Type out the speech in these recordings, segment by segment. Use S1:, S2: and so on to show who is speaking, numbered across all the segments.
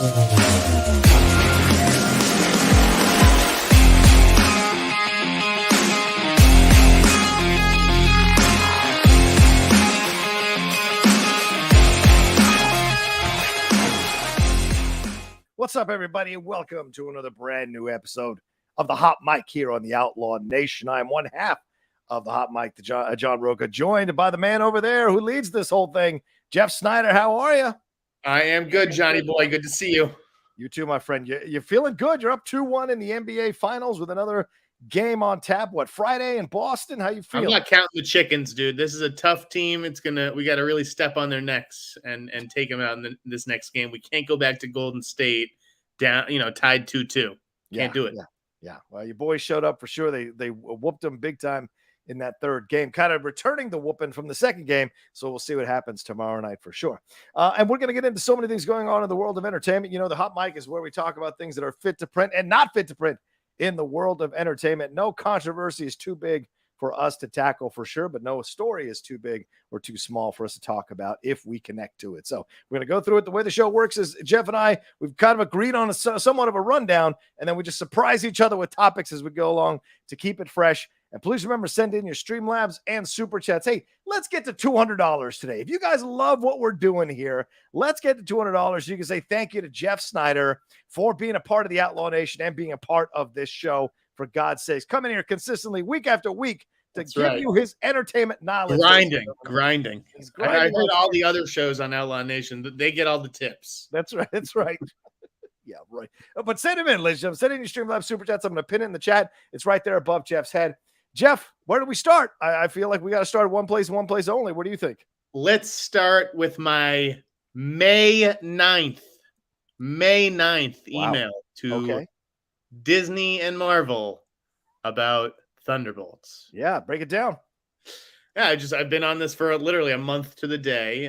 S1: What's up, everybody? Welcome to another brand new episode of the Hot Mic here on the Outlaw Nation. I am one half of the Hot Mic, John Rocha, joined by the man over there who leads this whole thing, Jeff Sneider. How are you?
S2: I am good, Johnny boy. Good to see you.
S1: You too, my friend. You're feeling good. You're up 2-1 in the NBA Finals with another game on tap. What, Friday in Boston? How you feeling?
S2: I'm not counting the chickens, dude. This is a tough team. We got to really step on their necks and take them out in this next game. We can't go back to Golden State down, tied 2-2. Can't do it.
S1: Yeah. Well, your boys showed up for sure. They whooped them big time in that third game, kind of returning the whooping from the second game. So we'll see what happens tomorrow night for sure. And we're going to get into so many things going on in the world of entertainment. The Hot Mic is where we talk about things that are fit to print and not fit to print in the world of entertainment. No controversy is too big for us to tackle for sure, but no story is too big or too small for us to talk about if we connect to it. So we're going to go through it. The way the show works is Jeff and I, we've kind of agreed on somewhat of a rundown, and then we just surprise each other with topics as we go along to keep it fresh. And please remember, send in your Streamlabs and SuperChats. Hey, let's get to $200 today. If you guys love what we're doing here, let's get to $200. You can say thank you to Jeff Sneider for being a part of the Outlaw Nation and being a part of this show. For God's sakes, come in here consistently week after week to give you his entertainment knowledge.
S2: Grinding. I heard all the other shows on Outlaw Nation. They get all the tips.
S1: That's right. Yeah, right. But send him in, ladies and gentlemen. Send in your Streamlabs Super Chats. I'm going to pin it in the chat. It's right there above Jeff's head. Jeff, where do we start? I feel like we got to start one place only. What do you think?
S2: Let's start with my May 9th email to Disney and Marvel about Thunderbolts.
S1: Yeah, break it down.
S2: Yeah, I've been on this for literally a month to the day.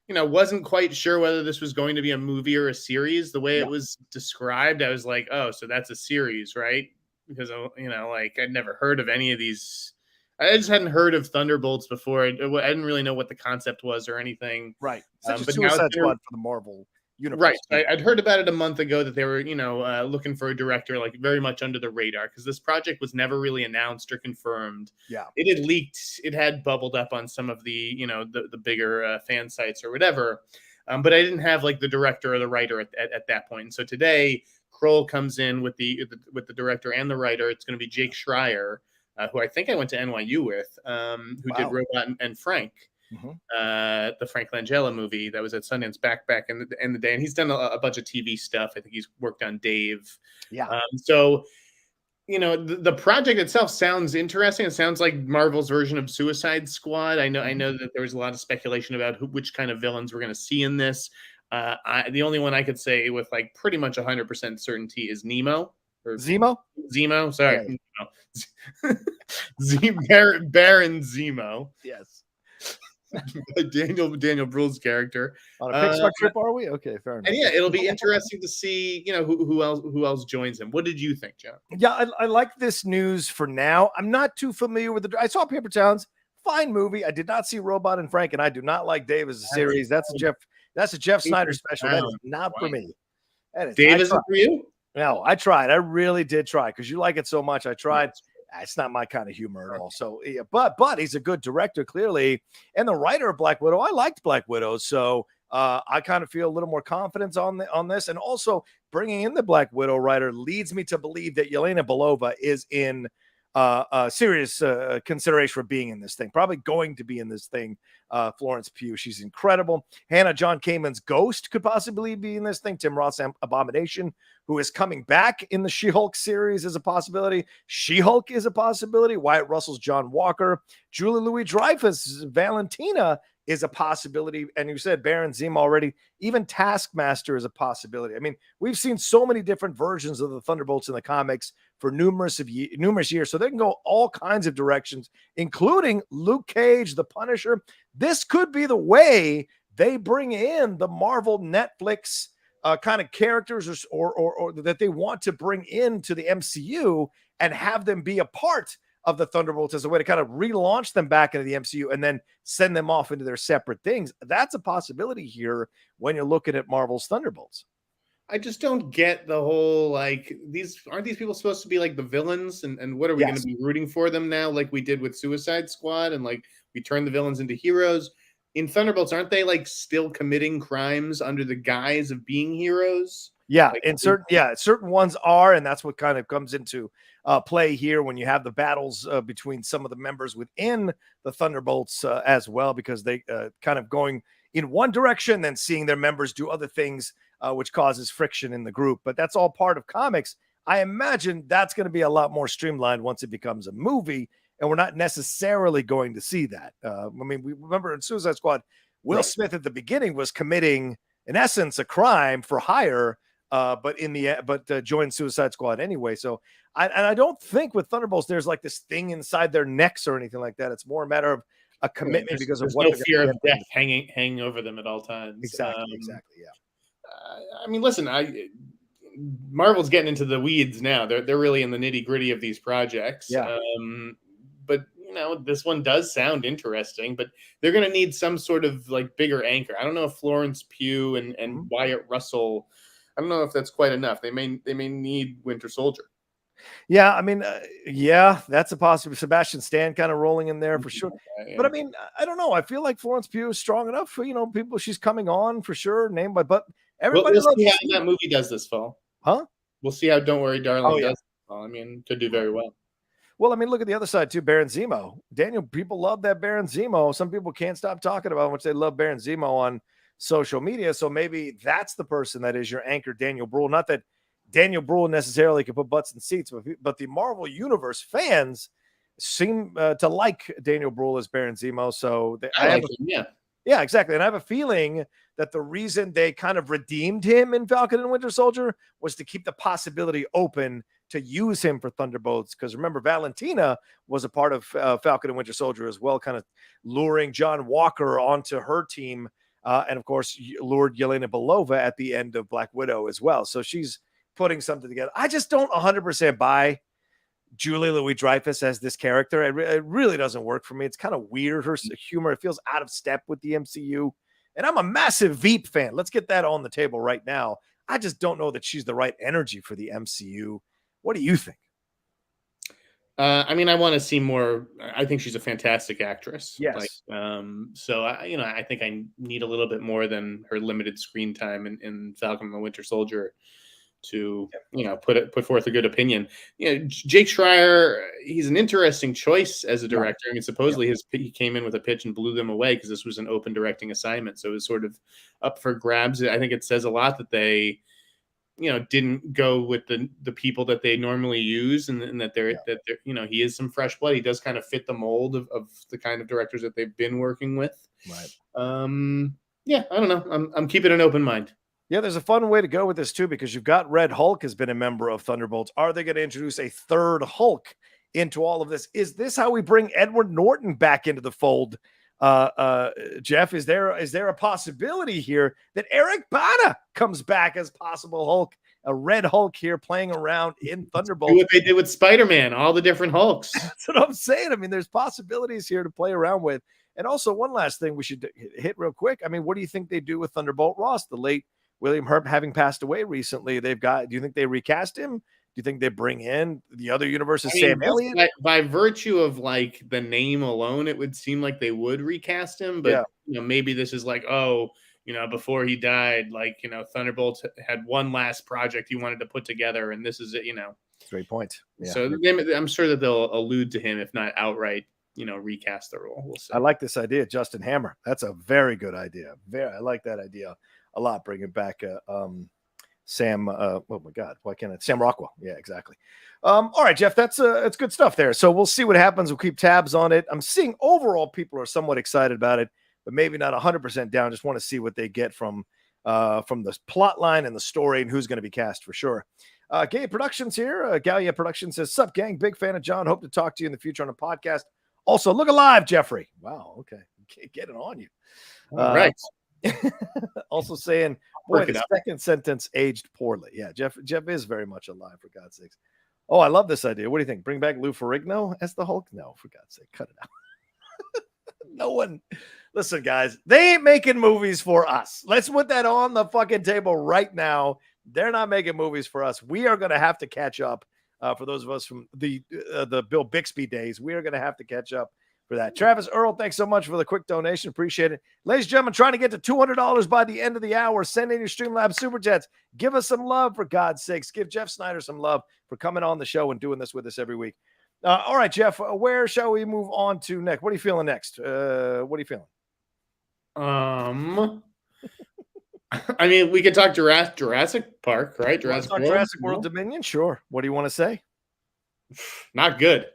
S2: Wasn't quite sure whether this was going to be a movie or a series. The way it was described, I was like, oh, so that's a series, right? Because, I'd never heard of any of these. I just hadn't heard of Thunderbolts before. I didn't really know what the concept was or anything.
S1: Right. Such a Suicide Squad for the Marvel universe.
S2: Right. I'd heard about it a month ago that they were, looking for a director, like very much under the radar, because this project was never really announced or confirmed.
S1: Yeah.
S2: It had leaked. It had bubbled up on some of the, the bigger fan sites or whatever. But I didn't have like the director or the writer at that point. And so today, Kroll comes in with the director and the writer. It's going to be Jake Schreier, who I think I went to NYU with, who did Robot and Frank. Mm-hmm. The Frank Langella movie that was at Sundance back in the day, and he's done a bunch of TV stuff. I think he's worked on Dave.
S1: Yeah.
S2: So the project itself sounds interesting. It sounds like Marvel's version of Suicide Squad. I know that there was a lot of speculation about which kind of villains we're going to see in this. The only one I could say with like pretty much 100% certainty is Nemo. Or
S1: Zemo?
S2: Sorry. Yeah. Baron Zemo.
S1: Yes.
S2: Daniel Bruhl's character
S1: on a Pixar trip, are we? Okay, fair enough.
S2: And yeah, it'll be interesting to see, who else joins him. What did you think, John?
S1: Yeah, I like this news for now. I'm not too familiar with I saw Paper Towns, fine movie. I did not see Robot and Frank, and I do not like Dave as a series. That's a Jeff Snyder special. That is not for me.
S2: Dave isn't for you?
S1: No, I tried. I really did try because you like it so much. I tried. It's not my kind of humor at all. So, yeah, but he's a good director, clearly. And the writer of Black Widow, I liked Black Widow. So I kind of feel a little more confidence on this. And also bringing in the Black Widow writer leads me to believe that Yelena Belova is in serious consideration for being in this thing. Probably going to be in this thing. Florence Pugh, she's incredible. Hannah John Kamen's Ghost could possibly be in this thing. Tim Roth's Abomination, who is coming back in the She-Hulk series, is a possibility. She-Hulk is a possibility. Wyatt Russell's John Walker. Julie Louis-Dreyfus' Valentina is a possibility. And you said Baron Zemo already. Even Taskmaster is a possibility. I mean, we've seen so many different versions of the Thunderbolts in the comics for numerous years. So they can go all kinds of directions, including Luke Cage, the Punisher. This could be the way they bring in the Marvel Netflix kind of characters or that they want to bring into the MCU and have them be a part of the Thunderbolts as a way to kind of relaunch them back into the MCU and then send them off into their separate things. That's a possibility here when you're looking at Marvel's Thunderbolts.
S2: I just don't get the whole, like, aren't these people supposed to be like the villains? And what are we going to be rooting for them now, like we did with Suicide Squad, and like we turned the villains into heroes? In Thunderbolts, aren't they like still committing crimes under the guise of being heroes?
S1: Yeah,
S2: like,
S1: and certain ones are, and that's what kind of comes into play here when you have the battles between some of the members within the Thunderbolts as well, because they kind of going in one direction, then seeing their members do other things, which causes friction in the group. But that's all part of comics. I imagine that's going to be a lot more streamlined once it becomes a movie, and we're not necessarily going to see that. I mean, we remember in Suicide Squad, Will Smith at the beginning was committing, in essence, a crime for hire, but joined Suicide Squad anyway. So I don't think with Thunderbolts there's like this thing inside their necks or anything like that. It's more a matter of a commitment because of what
S2: no fear of death hanging over them at all times.
S1: Exactly. Yeah.
S2: I mean, listen, Marvel's getting into the weeds now. They're really in the nitty gritty of these projects.
S1: Yeah.
S2: But this one does sound interesting, but they're going to need some sort of like bigger anchor. I don't know if Florence Pugh and Wyatt Russell, I don't know if that's quite enough. They may need Winter Soldier.
S1: Yeah, I mean, that's a possibility. Sebastian Stan kind of rolling in there for sure. Yeah. But I mean, I don't know. I feel like Florence Pugh is strong enough for people. She's coming on for sure. But everybody
S2: we'll see how that movie does this fall.
S1: Huh?
S2: We'll see how Don't Worry, Darling does this fall. I mean, could do very well.
S1: Well, I mean, look at the other side too. Baron Zemo. Daniel, people love that Baron Zemo. Some people can't stop talking about how much they love Baron Zemo on social media. So maybe that's the person that is your anchor, Daniel Bruhl. Not that Daniel Bruhl necessarily can put butts in seats, but the Marvel Universe fans seem to like Daniel Bruhl as Baron Zemo. So yeah, exactly. And I have a feeling that the reason they kind of redeemed him in Falcon and Winter Soldier was to keep the possibility open to use him for Thunderbolts. Because remember, Valentina was a part of Falcon and Winter Soldier as well, kind of luring John Walker onto her team. And of course, lured Yelena Belova at the end of Black Widow as well. So she's putting something together. I just don't 100% buy Julie Louis-Dreyfus as this character. It really doesn't work for me. It's kind of weird. Her humor, it feels out of step with the MCU. And I'm a massive Veep fan. Let's get that on the table right now. I just don't know that she's the right energy for the MCU. What do you think?
S2: I mean, I want to see more. I think she's a fantastic actress.
S1: Yes.
S2: So I think I need a little bit more than her limited screen time in Falcon and the Winter Soldier to put forth a good opinion. Jake Schreier, he's an interesting choice as a director. I mean, supposedly he came in with a pitch and blew them away because this was an open directing assignment, so it was sort of up for grabs. I think it says a lot that they didn't go with the people that they normally use, and that they're he is some fresh blood. He does kind of fit the mold of the kind of directors that they've been working with.
S1: Right.
S2: I don't know. I'm keeping an open mind.
S1: Yeah, there's a fun way to go with this too, because you've got Red Hulk has been a member of Thunderbolts. Are they going to introduce a third Hulk into all of this? Is this how we bring Edward Norton back into the fold? Jeff, is there a possibility here that Eric Bana comes back as possible Hulk, a Red Hulk here playing around in Thunderbolts?
S2: Do what they did with Spider-Man, all the different Hulks.
S1: That's what I'm saying. I mean, there's possibilities here to play around with. And also, one last thing we should hit real quick. I mean, what do you think they do with Thunderbolt Ross, the late William Hurt, having passed away recently? Do you think they recast him? Do you think they bring in the other universe's Sam Elliott?
S2: By virtue of like the name alone, it would seem like they would recast him. But maybe this is like, before he died, Thunderbolts had one last project he wanted to put together, and this is it.
S1: Great point. Yeah.
S2: So I'm sure that they'll allude to him, if not outright, recast the role. We'll see.
S1: I like this idea, Justin Hammer. That's a very good idea. I like that idea a lot. Bringing back Sam. Oh my God, why can't it? Sam Rockwell. Yeah, exactly. All right, Jeff, that's good stuff there. So we'll see what happens. We'll keep tabs on it. I'm seeing overall people are somewhat excited about it, but maybe not 100% down. Just want to see what they get from the plot line and the story and who's going to be cast for sure. Gaia Productions here. Gaia Productions says, "Sup, gang? Big fan of John. Hope to talk to you in the future on a podcast. Also, look alive, Jeffrey." Wow. Okay. Get it on you.
S2: All right.
S1: Also saying, boy, the second sentence aged poorly. Yeah, Jeff is very much alive, for God's sakes. Oh, I love this idea. What do you think? Bring back Lou Ferrigno as the Hulk? No, for God's sake, cut it out. No one. Listen, guys, they ain't making movies for us. Let's put that on the fucking table right now. They're not making movies for us. We are going to have to catch up. For those of us from the Bill Bixby days, we are going to have to catch up for that. Travis Earl, thanks so much for the quick donation. Appreciate it. Ladies and gentlemen, trying to get to $200 by the end of the hour. Send in your Streamlabs Super Chats. Give us some love, for God's sakes. Give Jeff Sneider some love for coming on the show and doing this with us every week. All right, Jeff, where shall we move on to next? What are you feeling next? What are you feeling?
S2: I mean, we could talk Jurassic Park, right?
S1: Jurassic World Dominion? Sure. What do you want to say?
S2: Not good.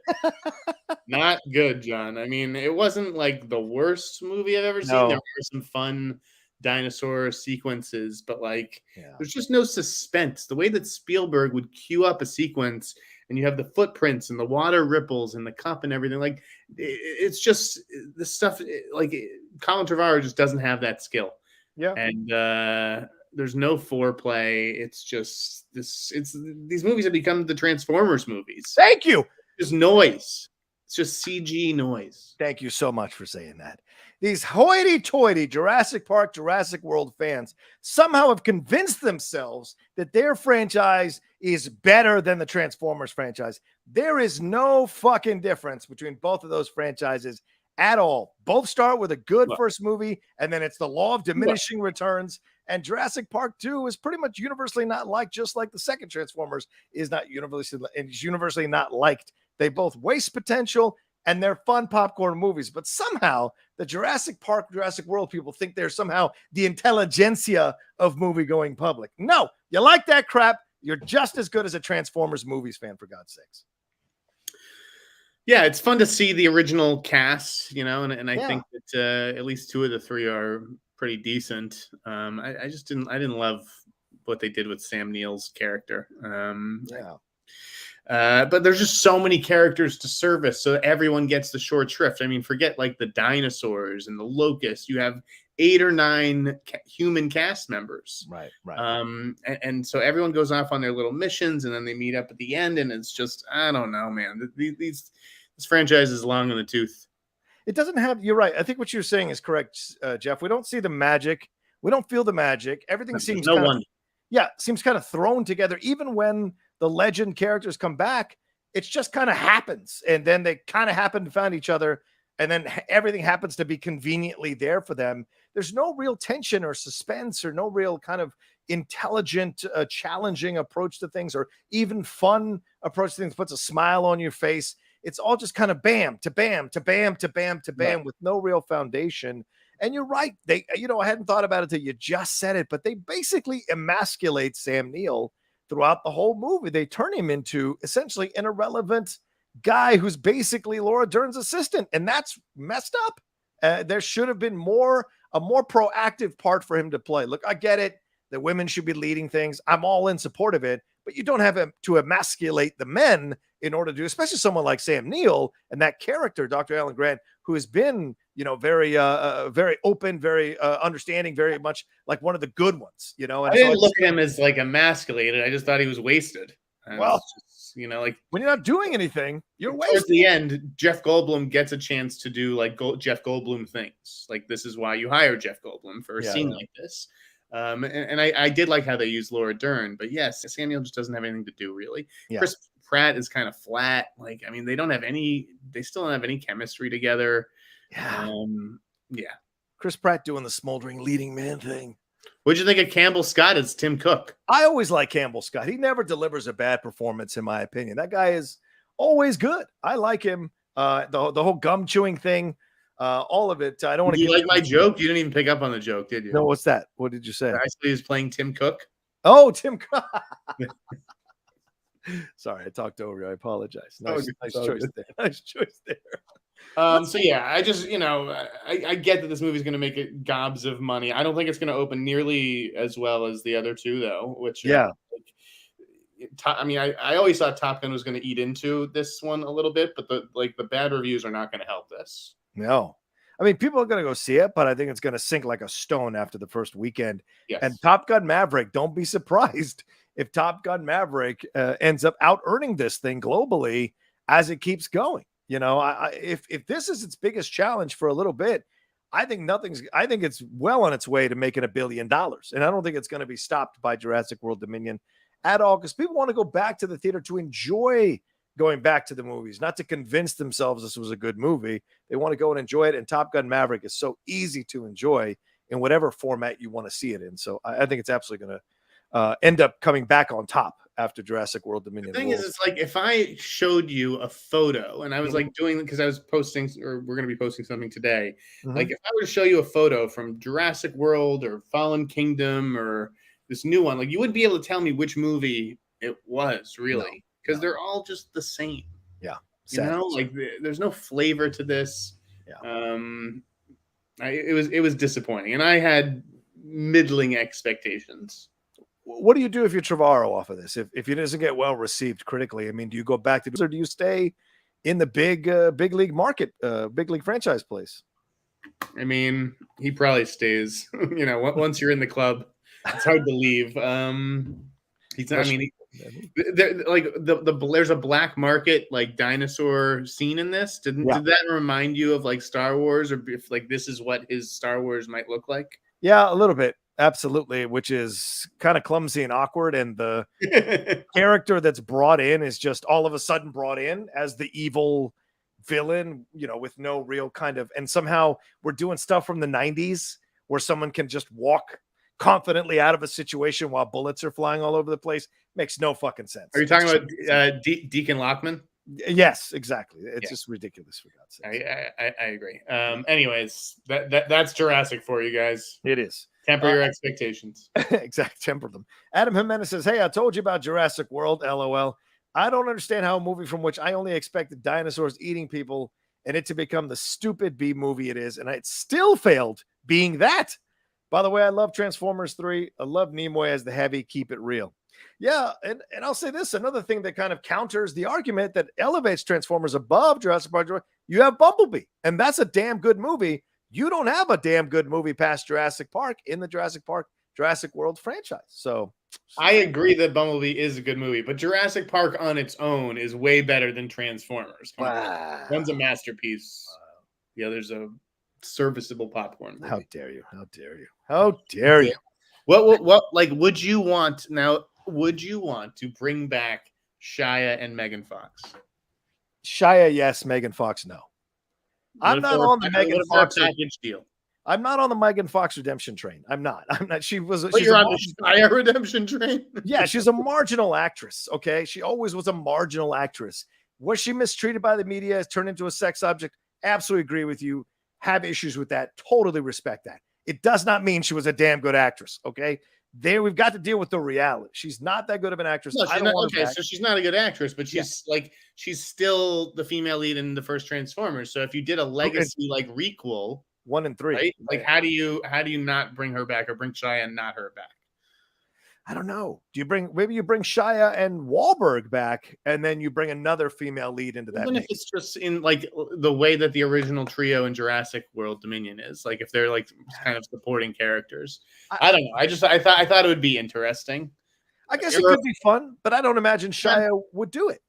S2: Not good, John. I mean, it wasn't like the worst movie I've ever seen. There were some fun dinosaur sequences, but like there's just no suspense. The way that Spielberg would cue up a sequence and you have the footprints and the water ripples and the cup and everything, like it's just the stuff like Colin Trevorrow just doesn't have that skill.
S1: Yeah.
S2: And there's no foreplay. It's just these movies have become the Transformers movies.
S1: Thank you.
S2: Just noise. It's just CG noise.
S1: Thank you so much for saying that. These hoity-toity Jurassic Park, Jurassic World fans somehow have convinced themselves that their franchise is better than the Transformers franchise. There is no fucking difference between both of those franchises at all. Both start with a good first movie, and then it's the law of diminishing returns. And Jurassic Park 2 is pretty much universally not liked, just like the second Transformers is universally not liked. They both waste potential, and they're fun popcorn movies. But somehow the Jurassic Park, Jurassic World people think they're somehow the intelligentsia of movie-going public. No, you like that crap, you're just as good as a Transformers movies fan, for God's sakes.
S2: Yeah, it's fun to see the original cast, you know, and I think that at least two of the three are pretty decent. I didn't love what they did with Sam Neill's character. But there's just so many characters to service, so everyone gets the short shrift. I mean, forget like the dinosaurs and the locusts. You have 8 or 9 human cast members.
S1: Right.
S2: And so everyone goes off on their little missions, and then they meet up at the end, and it's just, I don't know, man. This franchise is long in the tooth.
S1: It doesn't have, you're right. I think what you're saying is correct, Jeff. We don't see the magic. We don't feel the magic. Everything seems seems kind of thrown together. Even when the legend characters come back, it's just kind of happens. And then they kind of happen to find each other. And then everything happens to be conveniently there for them. There's no real tension or suspense or no real kind of intelligent, challenging approach to things, or even fun approach to things, puts a smile on your face. It's all just kind of bam to bam to bam to bam to bam with no real foundation. And you're right. They, I hadn't thought about it till you just said it, but they basically emasculate Sam Neill throughout the whole movie. They turn him into essentially an irrelevant guy who's basically Laura Dern's assistant, and that's messed up. There should have been a more proactive part for him to play. Look, I get it that women should be leading things. I'm all in support of it, but you don't have to emasculate the men in order to do, especially someone like Sam Neill and that character, Dr. Alan Grant, who has been, very open, very understanding, very much like one of the good ones, And
S2: I didn't look at him as like emasculated. I just thought he was wasted.
S1: Well,
S2: like
S1: when you're not doing anything, you're wasted.
S2: Towards the end, Jeff Goldblum gets a chance to do like Jeff Goldblum things. Like, this is why you hire Jeff Goldblum for a scene like this. And I did like how they used Laura Dern, but yes, Samuel just doesn't have anything to do really. Yeah. Chris Pratt is kind of flat. Like, I mean, they still don't have any chemistry together.
S1: Yeah. Chris Pratt doing the smoldering leading man thing.
S2: What'd you think of Campbell Scott as Tim Cook?
S1: I always like Campbell Scott. He never delivers a bad performance, in my opinion. That guy is always good. I like him. The whole gum chewing thing. All of it. I don't want to.
S2: You like my joke? You didn't even pick up on the joke, did you?
S1: No. What's that? What did you say?
S2: I said he was playing Tim Cook.
S1: Oh, Tim Cook. Sorry, I talked over you. I apologize. Nice choice there. Nice choice there.
S2: So yeah, I just I get that this movie is going to make it gobs of money. I don't think it's going to open nearly as well as the other two, though. Which I always thought Top Gun was going to eat into this one a little bit, but the bad reviews are not going to help this.
S1: No. I mean, people are going to go see it, but I think it's going to sink like a stone after the first weekend.
S2: Yes.
S1: And Top Gun Maverick, don't be surprised if Top Gun Maverick ends up out earning this thing globally as it keeps going. If this is its biggest challenge for a little bit, I think it's well on its way to making $1 billion. And I don't think it's going to be stopped by Jurassic World Dominion at all, because people want to go back to the theater to enjoy going back to the movies, not to convince themselves this was a good movie. They want to go and enjoy it. And Top Gun Maverick is so easy to enjoy in whatever format you want to see it in. So I think it's absolutely going to end up coming back on top after Jurassic World Dominion.
S2: The thing is, it's like if I showed you a photo and I was like doing, because I was posting, or we're going to be posting something today. Like if I were to show you a photo from Jurassic World or Fallen Kingdom or this new one, like you wouldn't be able to tell me which movie it was really, because they're all just the same.
S1: Yeah.
S2: Like there's no flavor to this.
S1: Yeah.
S2: It was disappointing, and I had middling expectations.
S1: What do you do if you're Trevorrow off of this? If it doesn't get well received critically, I mean, do you go back to, or do you stay in the big league market, big league franchise place?
S2: I mean, he probably stays. Once you're in the club, it's hard to leave. There's a black market like dinosaur scene in this. Did that remind you of like Star Wars, or if like this is what his Star Wars might look like?
S1: Yeah, a little bit. Absolutely, which is kind of clumsy and awkward. And the character that's brought in is just all of a sudden brought in as the evil villain, with no real kind of, and somehow we're doing stuff from the 90s where someone can just walk confidently out of a situation while bullets are flying all over the place. Makes no fucking sense.
S2: Are you talking about Deacon Lockman?
S1: Yes, exactly. It's just ridiculous, for God's sake.
S2: I agree. Anyways, that's Jurassic for you guys.
S1: It is.
S2: Temper your expectations.
S1: Exactly. Temper them. Adam Jimenez says, hey, I told you about Jurassic World, LOL. I don't understand how a movie from which I only expected dinosaurs eating people and it to become the stupid B movie it is, and it still failed being that. By the way, I love Transformers 3. I love Nimoy as the heavy. Keep it real. Yeah, and I'll say this, another thing that kind of counters the argument that elevates Transformers above Jurassic Park, you have Bumblebee, and that's a damn good movie. You don't have a damn good movie past Jurassic Park in the Jurassic World franchise. So
S2: I agree that Bumblebee is a good movie, but Jurassic Park on its own is way better than Transformers.
S1: Wow.
S2: One's a masterpiece. The other's a serviceable popcorn movie.
S1: How dare you? How dare you? How dare you?
S2: What like would you want to bring back Shia and Megan Fox?
S1: Shia, yes. Megan Fox, no. I'm not on the Megan Fox
S2: package deal.
S1: I'm not on the Megan Fox redemption train. I'm not. She's
S2: you're on the Shia redemption train?
S1: Yeah, she's a marginal actress. Okay. She always was a marginal actress. Was she mistreated by the media? Has turned into a sex object? Absolutely agree with you. Have issues with that. Totally respect that. It does not mean she was a damn good actress. Okay. We've got to deal with the reality. She's not that good of an actress.
S2: No, so she's not a good actress, but she's she's still the female lead in the first Transformers. So if you did a legacy like requel,
S1: 1 and 3,
S2: right? Like how do you not bring her back, or bring Shia and not her back?
S1: I don't know. Maybe you bring Shia and Wahlberg back, and then you bring another female lead into that.
S2: Even if it's just in like the way that the original trio in Jurassic World Dominion is, like if they're like kind of supporting characters. I don't know. I thought it would be interesting.
S1: I guess it could be fun, but I don't imagine Shia would do it.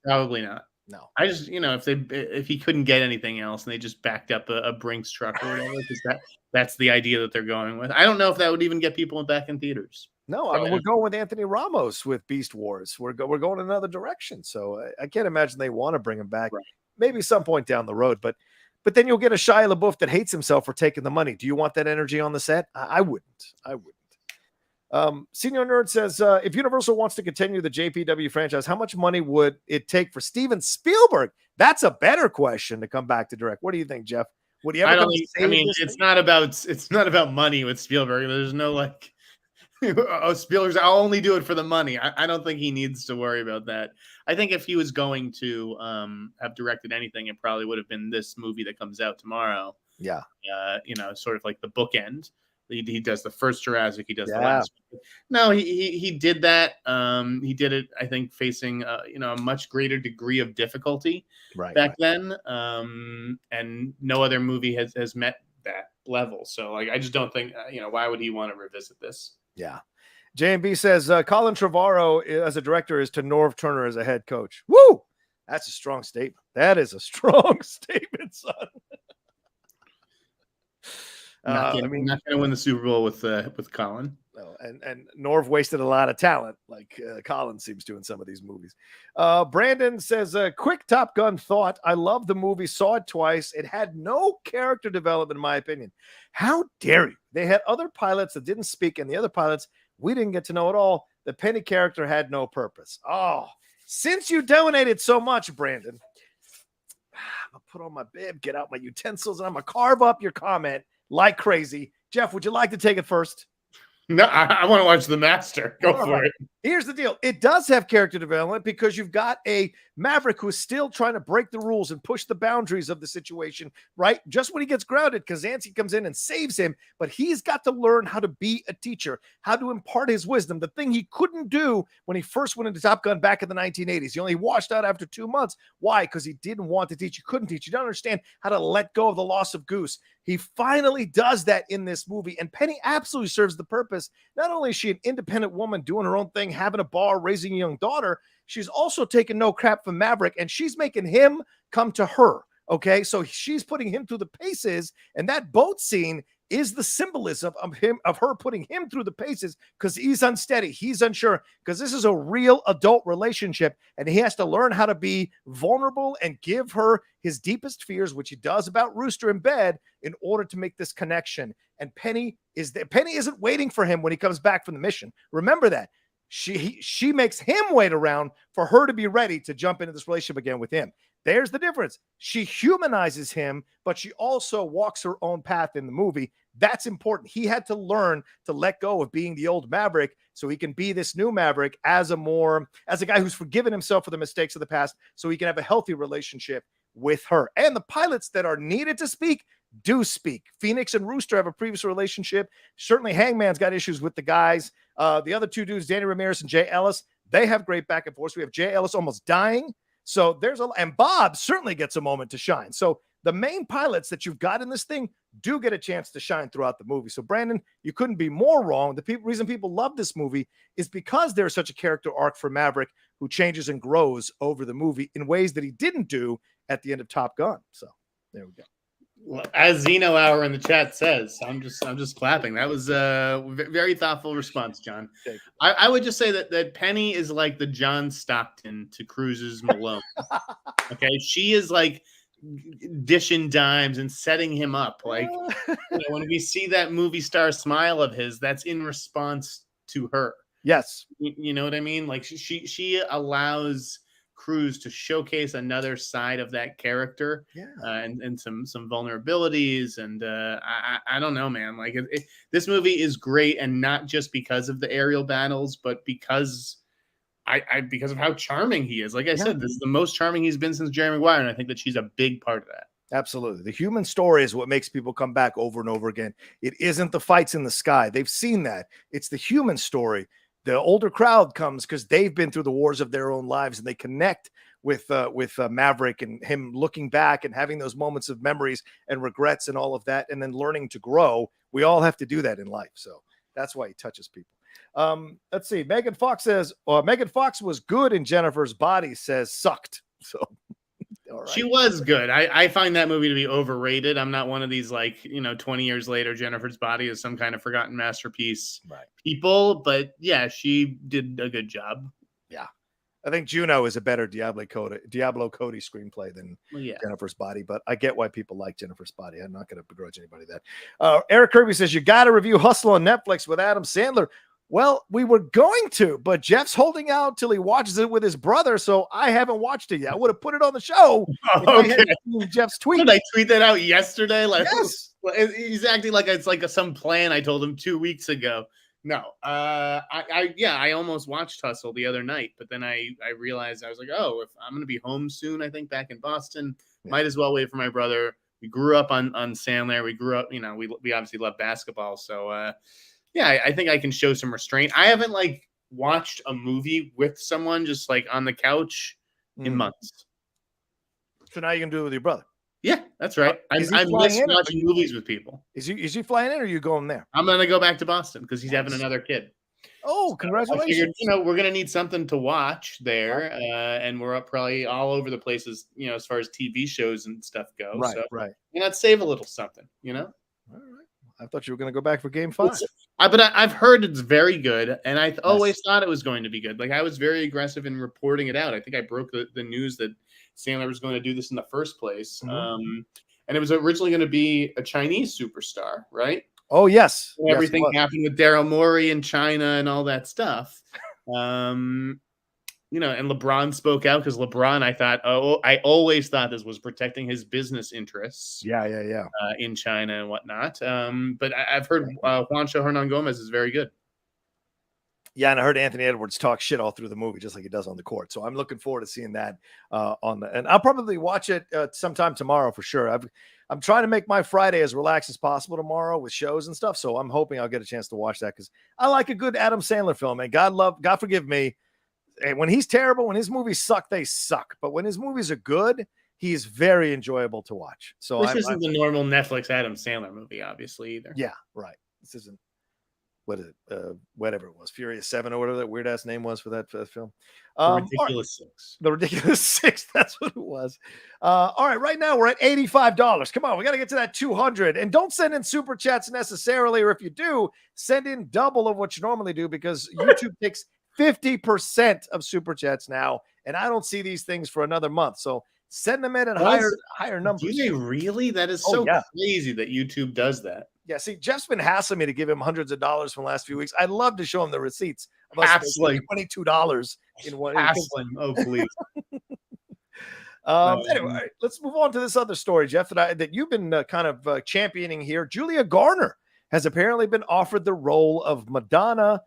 S2: Probably not.
S1: No.
S2: I just if he couldn't get anything else and they just backed up a Brinks truck or whatever, because that's the idea that they're going with. I don't know if that would even get people back in theaters.
S1: No, I mean, we're going with Anthony Ramos with Beast Wars. We're going in another direction. So I can't imagine they want to bring him back. Right. Maybe some point down the road, but then you'll get a Shia LaBeouf that hates himself for taking the money. Do you want that energy on the set? I wouldn't. Senior Nerd says, if Universal wants to continue the JPW franchise, how much money would it take for Steven Spielberg? That's a better question to come back to direct. What do you think, Jeff? Would he ever
S2: it's not about money with Spielberg. There's no like, Spielberg's, I'll only do it for the money. I don't think he needs to worry about that. I think if he was going to have directed anything, it probably would have been this movie that comes out tomorrow.
S1: Yeah.
S2: Sort of like the bookend. He does the first Jurassic. He does the last one. No, he did that. He did it, I think, facing a much greater degree of difficulty back then. And no other movie has met that level. So like, I just don't think why would he want to revisit this?
S1: Yeah. J&B says Colin Trevorrow as a director is to Norv Turner as a head coach. Woo! That's a strong statement. That is a strong statement, son.
S2: Not going to win the Super Bowl with Colin.
S1: No, and Norv wasted a lot of talent, like Colin seems to in some of these movies. Brandon says, quick Top Gun thought. I love the movie, saw it twice. It had no character development, in my opinion. How dare you? They had other pilots that didn't speak, and the other pilots we didn't get to know at all. The Penny character had no purpose. Oh, since you donated so much, Brandon, I'm going to put on my bib, get out my utensils, and I'm going to carve up your comment like crazy. Jeff, would you like to take it first?
S2: No, I want to watch The Master. Go for it.
S1: Here's the deal. It does have character development because you've got a Maverick who is still trying to break the rules and push the boundaries of the situation, right? Just when he gets grounded, Kazansky comes in and saves him, but he's got to learn how to be a teacher, how to impart his wisdom, the thing he couldn't do when he first went into Top Gun back in the 1980s. He only washed out after 2 months. Why? Because he didn't want to teach. He couldn't teach. He didn't understand how to let go of the loss of Goose. He finally does that in this movie, and Penny absolutely serves the purpose. Not only is she an independent woman doing her own thing, having a bar, raising a young daughter, she's also taking no crap from Maverick, and she's making him come to her, okay? So she's putting him through the paces, and that boat scene is the symbolism of her putting him through the paces because he's unsteady, he's unsure, because this is a real adult relationship, and he has to learn how to be vulnerable and give her his deepest fears, which he does about Rooster in bed, in order to make this connection. And Penny is there. Penny isn't waiting for him when he comes back from the mission. Remember that. She makes him wait around for her to be ready to jump into this relationship again with him. There's the difference. She humanizes him, but she also walks her own path in the movie. That's important. He had to learn to let go of being the old Maverick so he can be this new Maverick as a guy who's forgiven himself for the mistakes of the past so he can have a healthy relationship with her. And the pilots that are needed to speak do speak. Phoenix and Rooster have a previous relationship. Certainly Hangman's got issues with the guys. The other two dudes, Danny Ramirez and Jay Ellis, they have great back and forth. We have Jay Ellis almost dying. So and Bob certainly gets a moment to shine. So the main pilots that you've got in this thing do get a chance to shine throughout the movie. So Brandon, you couldn't be more wrong. The reason people love this movie is because there's such a character arc for Maverick who changes and grows over the movie in ways that he didn't do at the end of Top Gun. So there we go.
S2: Well, as Zeno Hour in the chat says, I'm just clapping. That was a very thoughtful response, John. I would just say that Penny is like the John Stockton to Cruise's Malone. Okay, she is like dishing dimes and setting him up. Like when we see that movie star smile of his, that's in response to her.
S1: Yes,
S2: you know what I mean. Like she allows Cruise to showcase another side of that character, and some vulnerabilities, and I don't know, man. Like this movie is great, and not just because of the aerial battles, but because because of how charming he is. Like I said, this is the most charming he's been since Jerry Maguire, and I think that she's a big part of that.
S1: Absolutely. The human story is what makes people come back over and over again. It isn't the fights in the sky. They've seen that. It's the human story. The older crowd comes because they've been through the wars of their own lives, and they connect with Maverick and him looking back and having those moments of memories and regrets and all of that, and then learning to grow. We all have to do that in life. So that's why he touches people. Let's see. Megan Fox says, Megan Fox was good in Jennifer's Body, says sucked. So all right.
S2: She was good. I find that movie to be overrated. I'm not one of these 20 years later, Jennifer's Body is some kind of forgotten masterpiece people, but yeah, she did a good job. Yeah.
S1: I think Juno is a better Diablo Cody screenplay than Jennifer's Body, but I get why people like Jennifer's Body. I'm not going to begrudge anybody that. Eric Kirby says, you got to review Hustle on Netflix with Adam Sandler. Well, we were going to, but Jeff's holding out till he watches it with his brother, so I haven't watched it yet. I would have put it on the show.
S2: Okay.
S1: Jeff's tweet.
S2: Did I tweet that out yesterday?
S1: Yes.
S2: He's acting like it's like some plan I told him 2 weeks ago. No. I almost watched Hustle the other night, but then I realized, I was like, oh, if I'm going to be home soon, I think back in Boston, might as well wait for my brother. We grew up on Sandler. We grew up, we obviously love basketball, so I think I can show some restraint. I haven't watched a movie with someone just on the couch in months.
S1: So now you can do it with your brother.
S2: Yeah, that's right. I miss watching movies with people.
S1: Is he flying in, or are you going there?
S2: I'm going to go back to Boston because he's having another kid.
S1: Oh,
S2: So I figured,
S1: congratulations.
S2: we're gonna need something to watch there, and we're up probably all over the places, as far as TV shows and stuff go.
S1: Right,
S2: So
S1: right.
S2: let's save a little something.
S1: All right. I thought you were going to go back for game 5.
S2: It's, I've heard it's very good, and I
S1: Yes.
S2: always thought it was going to be good. Like I was very aggressive in reporting it out. I think I broke the news that Sandler was going to do this in the first place, and it was originally going to be a Chinese superstar, right?
S1: Oh, yes. Yes, it
S2: Everything
S1: was.
S2: happened with Daryl Morey in China and all that stuff. And LeBron spoke out because LeBron, I always thought this was protecting his business interests.
S1: Yeah, yeah, yeah.
S2: In China and whatnot. But I've heard Juancho Hernan Gomez is very good.
S1: Yeah, and I heard Anthony Edwards talk shit all through the movie, just like he does on the court. So I'm looking forward to seeing that and I'll probably watch it sometime tomorrow for sure. I'm trying to make my Friday as relaxed as possible tomorrow with shows and stuff. So I'm hoping I'll get a chance to watch that because I like a good Adam Sandler film. And God forgive me, when he's terrible, when his movies suck, they suck. But when his movies are good, he's very enjoyable to watch. So
S2: this isn't the normal Netflix Adam Sandler movie, obviously, either.
S1: Yeah, right. This isn't. What is it? Whatever it was, Furious 7 or whatever that weird ass name was for that film.
S2: The Ridiculous Six.
S1: The Ridiculous Six. That's what it was. All right, right now we're at $85. Come on, we got to get to that 200. And don't send in super chats necessarily, or if you do, send in double of what you normally do because YouTube takes 50% of super chats now, and I don't see these things for another month. So send them in at higher numbers.
S2: Do they really? That is crazy that YouTube does that.
S1: Yeah, see, Jeff's been hassling me to give him hundreds of dollars from the last few weeks. I'd love to show him the receipts.
S2: Hassling.
S1: $22 in one.
S2: Hassling. Oh, please.
S1: Anyway, let's move on to this other story, Jeff, that you've been kind of championing here. Julia Garner has apparently been offered the role of Madonna.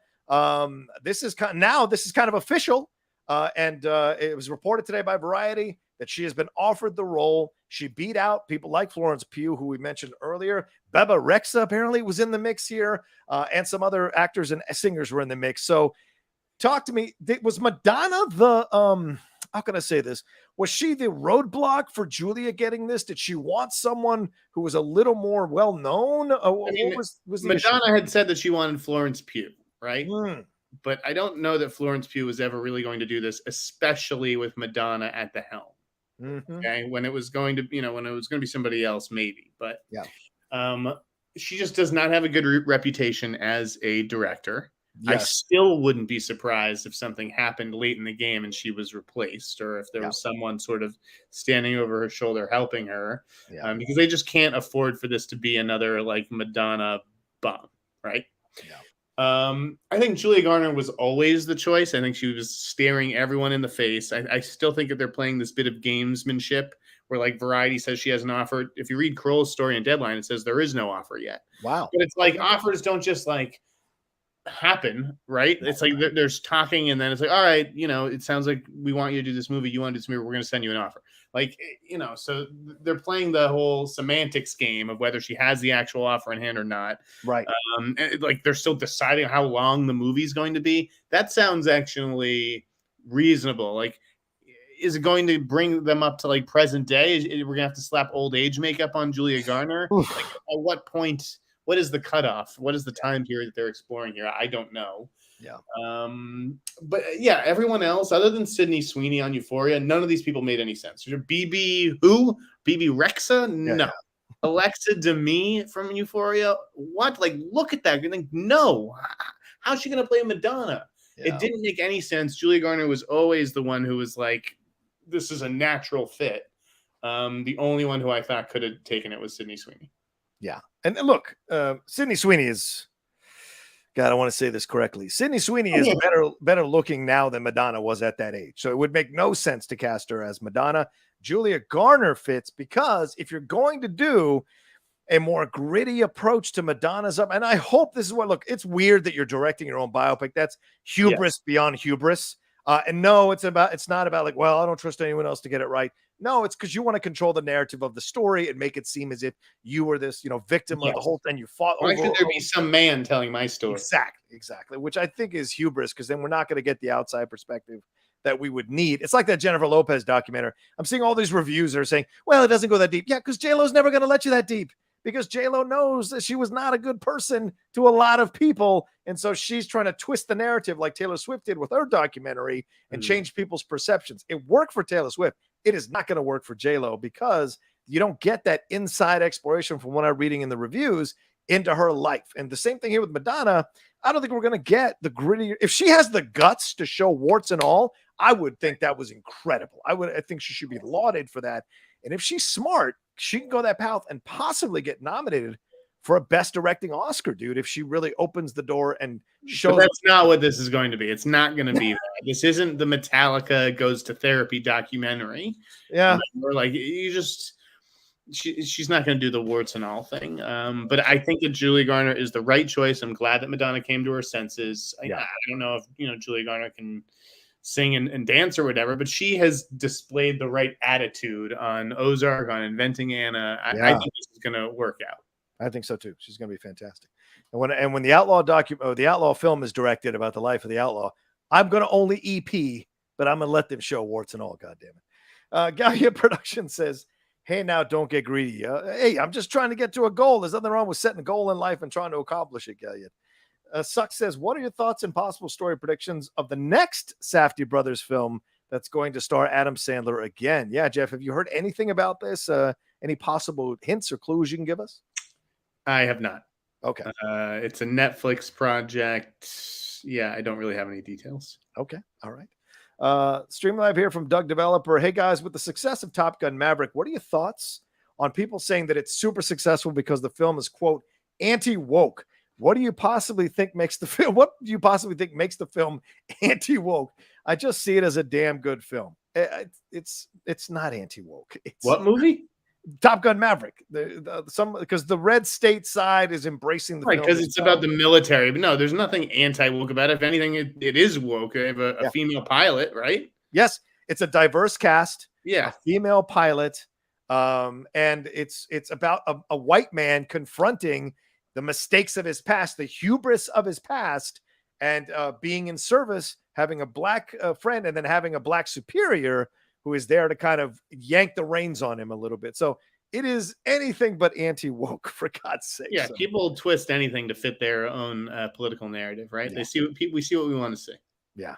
S1: This is kind of official, and it was reported today by Variety that she has been offered the role. She beat out people like Florence Pugh, who we mentioned earlier. Bebe Rexha apparently was in the mix here, and some other actors and singers were in the mix. So talk to me. Was Madonna the, how can I say this? Was she the roadblock for Julia getting this? Did she want someone who was a little more well-known? What was
S2: Madonna had said that she wanted Florence Pugh, right?
S1: But
S2: I don't know that Florence Pugh was ever really going to do this, especially with Madonna at the helm. Okay, when it was going to, be somebody else, maybe, but she just does not have a good reputation as a director. Yes. I still wouldn't be surprised if something happened late in the game and she was replaced, or if there was someone sort of standing over her shoulder helping her, because they just can't afford for this to be another like Madonna bomb, right? Yeah. I think Julia Garner was always the choice. I think she was staring everyone in the face. I still think that they're playing this bit of gamesmanship where like Variety says she has an offer. If you read Kroll's story in Deadline, it says there is no offer yet.
S1: Wow.
S2: But it's like offers don't just like happen, right? It's like there's talking and then it's like, all right, it sounds like we want you to do this movie. You want to do this movie. We're going to send you an offer. Like, so they're playing the whole semantics game of whether she has the actual offer in hand or not.
S1: Right.
S2: And like they're still deciding how long the movie's going to be. That sounds actually reasonable. Like, is it going to bring them up to like present day? We're gonna have to slap old age makeup on Julia Garner. Like, at what point? What is the cutoff? What is the time period that they're exploring here? I don't know.
S1: Yeah.
S2: But yeah, everyone else other than Sydney Sweeney on Euphoria, none of these people made any sense. BB Rexha? No. Yeah. Alexa Demie from Euphoria? What? Like, look at that. You're like, no. How's she gonna play Madonna? Yeah. It didn't make any sense. Julia Garner was always the one who was like, this is a natural fit. The only one who I thought could have taken it was Sydney Sweeney.
S1: Yeah. And look, Sydney Sweeney is, God, I want to say this correctly. Sydney Sweeney is better looking now than Madonna was at that age. So it would make no sense to cast her as Madonna. Julia Garner fits because if you're going to do a more gritty approach to Madonna's up, and I hope this is what, look, it's weird that you're directing your own biopic. That's hubris beyond hubris. And no, it's not about like, well, I don't trust anyone else to get it right. No, it's because you want to control the narrative of the story and make it seem as if you were this, victim of the whole thing. You fought.
S2: Why should there be some man telling my story?
S1: Exactly. Which I think is hubris, because then we're not going to get the outside perspective that we would need. It's like that Jennifer Lopez documentary. I'm seeing all these reviews that are saying, well, it doesn't go that deep. Yeah, because J-Lo's never going to let you that deep. because J-Lo knows that she was not a good person to a lot of people. And so she's trying to twist the narrative like Taylor Swift did with her documentary and change people's perceptions. It worked for Taylor Swift. It is not going to work for J-Lo because you don't get that inside exploration from what I'm reading in the reviews into her life. And the same thing here with Madonna. I don't think we're going to get the gritty. If she has the guts to show warts and all, I would think that was incredible. I think she should be lauded for that. And if she's smart, she can go that path and possibly get nominated for a best directing Oscar, dude, if she really opens the door and shows.
S2: But that's not what this is going to be. It's not going to be that. This isn't the Metallica Goes to Therapy documentary.
S1: Yeah.
S2: Or like you just she's not going to do the warts and all thing. But I think that Julia Garner is the right choice. I'm glad that Madonna came to her senses. I don't know if Julia Garner can sing and dance or whatever, but she has displayed the right attitude on Ozark, on Inventing Anna. I think this is going to work out.
S1: I think so too. She's going to be fantastic. And when the Outlaw film is directed about the life of the outlaw, I'm going to only EP, but I'm going to let them show warts and all. God damn it. Gaga Production says, "Hey, now don't get greedy. Hey, I'm just trying to get to a goal. There's nothing wrong with setting a goal in life and trying to accomplish it, Gaga." Suck says, "What are your thoughts and possible story predictions of the next Safdie brothers film that's going to star Adam Sandler again?" Yeah, Jeff, have you heard anything about this? Any possible hints or clues you can give us?
S2: I have not.
S1: Okay.
S2: It's a Netflix project. Yeah, I don't really have any details.
S1: Okay. All right. Streamlab here from Doug Developer. Hey, guys, with the success of Top Gun Maverick, what are your thoughts on people saying that it's super successful because the film is, quote, anti-woke? What do you possibly think makes the film? What do you possibly think makes the film anti-woke? I just see it as a damn good film. It's not anti-woke.
S2: What movie?
S1: Top Gun Maverick. Because the red state side is embracing the
S2: right,
S1: film
S2: because it's about the military. But no, there's nothing anti-woke about it. If anything, it is woke. They have a female pilot, right?
S1: Yes, it's a diverse cast.
S2: Yeah,
S1: a female pilot, and it's about a white man confronting the mistakes of his past, the hubris of his past, and being in service, having a black friend, and then having a black superior who is there to kind of yank the reins on him a little bit. So it is anything but anti-woke, for God's sake.
S2: Yeah,
S1: so.
S2: People twist anything to fit their own political narrative, right?
S1: Yeah.
S2: We see what we want to see.
S1: Yeah.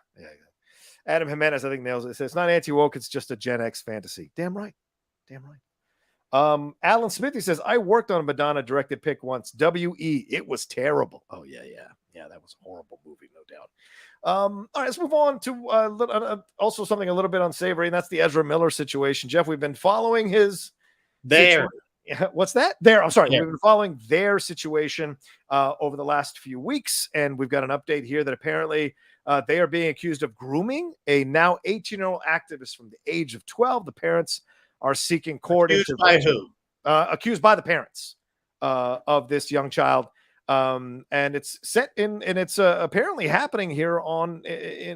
S1: Adam Jimenez, I think, nails it. It says it's not anti-woke, it's just a Gen X fantasy. Damn right. Alan Smithy says, I worked on a Madonna directed pick once. W.E. It was terrible. Oh, yeah. That was a horrible movie, no doubt. All right, let's move on to also something a little bit unsavory, and that's the Ezra Miller situation. Jeff, we've been following his what's that? I'm sorry. We've been following their situation over the last few weeks, and we've got an update here that apparently they are being accused of grooming a now 18-year-old activist from the age of 12. The parents are seeking court
S2: intervention. By who?
S1: Accused by the parents of this young child. And it's set in, and it's apparently happening here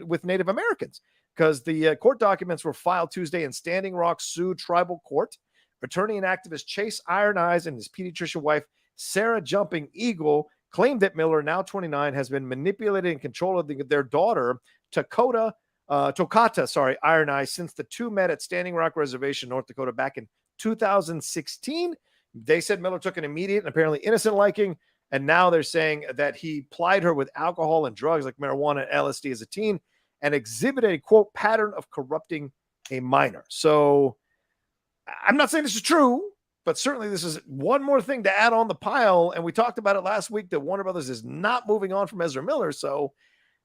S1: with Native Americans, because the court documents were filed Tuesday in Standing Rock Sioux Tribal Court. Attorney and activist Chase Iron Eyes and his pediatrician wife, Sarah Jumping Eagle, claimed that Miller, now 29, has been manipulated and controlled their daughter, Tokata Iron Eyes, since the two met at Standing Rock Reservation, North Dakota, back in 2016. They said Miller took an immediate and apparently innocent liking, and now they're saying that he plied her with alcohol and drugs like marijuana and LSD as a teen and exhibited a, quote, pattern of corrupting a minor. So I'm not saying this is true, but certainly this is one more thing to add on the pile. And we talked about it last week that Warner Brothers is not moving on from Ezra Miller. So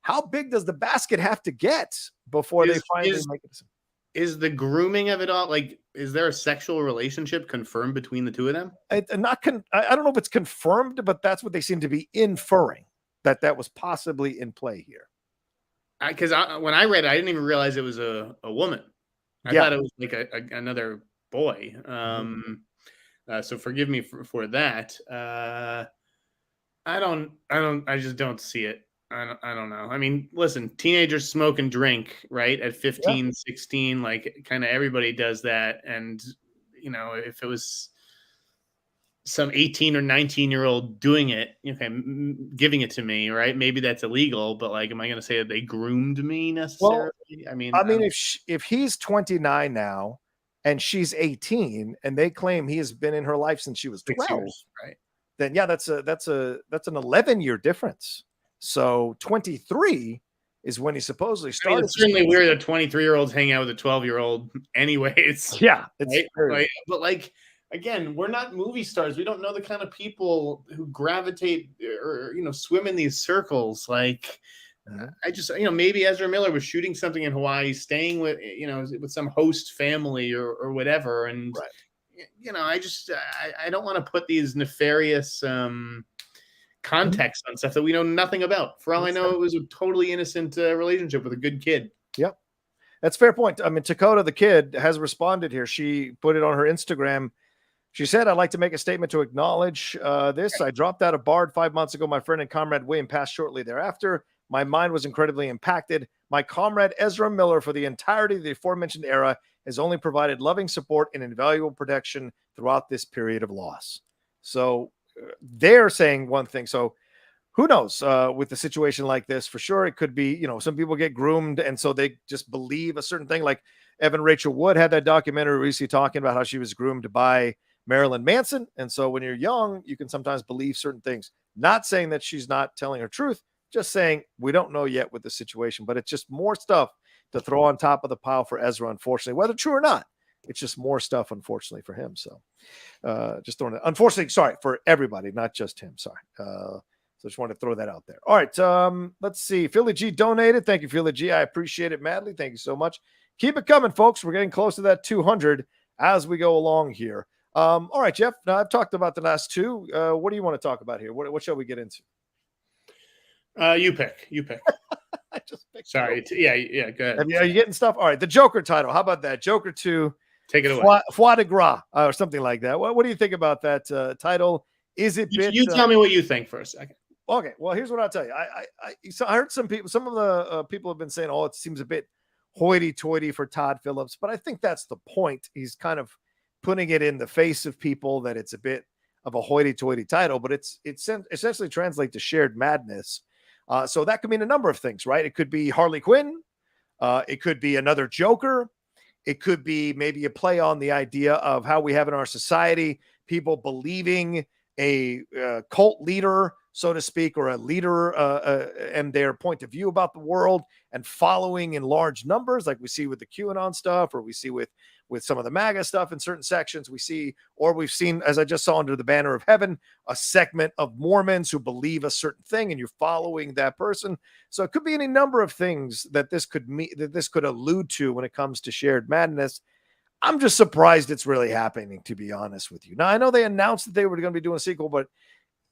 S1: how big does the basket have to get before they finally make it?
S2: Is the grooming of it all, like, is there a sexual relationship confirmed between the two of them?
S1: I don't know if it's confirmed, but that's what they seem to be inferring, that was possibly in play here.
S2: Because when I read it, I didn't even realize it was a woman. I thought it was like another boy. So forgive me for that. I just don't see it. I don't know. I mean, listen, teenagers smoke and drink, right? At 15, 16, like kind of everybody does that. And, if it was some 18 or 19-year-old doing it, okay, giving it to me, right? Maybe that's illegal, but like, am I going to say that they groomed me necessarily?
S1: Well, if he's 29 now, and she's 18, and they claim he has been in her life since she was
S2: 6
S1: 12,
S2: years, right?
S1: then yeah, that's an 11-year difference. So 23 is when he supposedly
S2: I mean,
S1: started.
S2: it's certainly weird that 23-year-olds hang out with a 12-year-old anyways.
S1: Yeah, it's
S2: right?
S1: very,
S2: But like, again, we're not movie stars. We don't know the kind of people who gravitate or, swim in these circles. Like, I just, maybe Ezra Miller was shooting something in Hawaii, staying with, with some host family or whatever. And, I don't want to put these nefarious context on stuff that we know nothing about. For all I know, it was a totally innocent relationship with a good kid.
S1: Yep. That's a fair point. I mean, Dakota, the kid, has responded here. She put it on her Instagram. She said, I'd like to make a statement to acknowledge this. I dropped out of Bard 5 months ago. My friend and comrade William passed shortly thereafter. My mind was incredibly impacted. My comrade Ezra Miller, for the entirety of the aforementioned era, has only provided loving support and invaluable protection throughout this period of loss. So they're saying one thing. So who knows with the situation like this? For sure, it could be, some people get groomed, and so they just believe a certain thing. Like Evan Rachel Wood had that documentary recently talking about how she was groomed by Marilyn Manson. And so when you're young, you can sometimes believe certain things. Not saying that she's not telling her truth, just saying we don't know yet with the situation, but it's just more stuff to throw on top of the pile for Ezra, unfortunately, whether true or not. It's just more stuff, unfortunately, for him. So just throwing it. Unfortunately, sorry, for everybody, not just him. Sorry. So just wanted to throw that out there. All right. Let's see. Philly G donated. Thank you, Philly G. I appreciate it madly. Thank you so much. Keep it coming, folks. We're getting close to that 200 as we go along here. All right, Jeff. Now I've talked about the last two. What do you want to talk about here? What shall we get into?
S2: You pick.
S1: I just picked.
S2: Sorry. Yeah. Go ahead.
S1: Are you getting stuff? All right. The Joker title. How about that? Joker 2.
S2: Take it away.
S1: Foi de Gras or something like that. What do you think about that title? Is it?
S2: You tell me what you think for a second.
S1: Okay. Well, here's what I'll tell you. I heard some of the people have been saying, oh, it seems a bit hoity-toity for Todd Phillips, but I think that's the point. He's kind of putting it in the face of people that it's a bit of a hoity-toity title, but it's essentially translates to shared madness. So that could mean a number of things, right? It could be Harley Quinn. It could be another Joker. It could be maybe a play on the idea of how we have in our society people believing a cult leader, so to speak, or a leader and their point of view about the world and following in large numbers, like we see with the QAnon stuff, or we see with some of the MAGA stuff in certain sections. We've seen, as I just saw under the banner of heaven, a segment of Mormons who believe a certain thing, and you're following that person. So it could be any number of things that this could allude to when it comes to shared madness. I'm just surprised it's really happening, to be honest with you. Now, I know they announced that they were going to be doing a sequel, but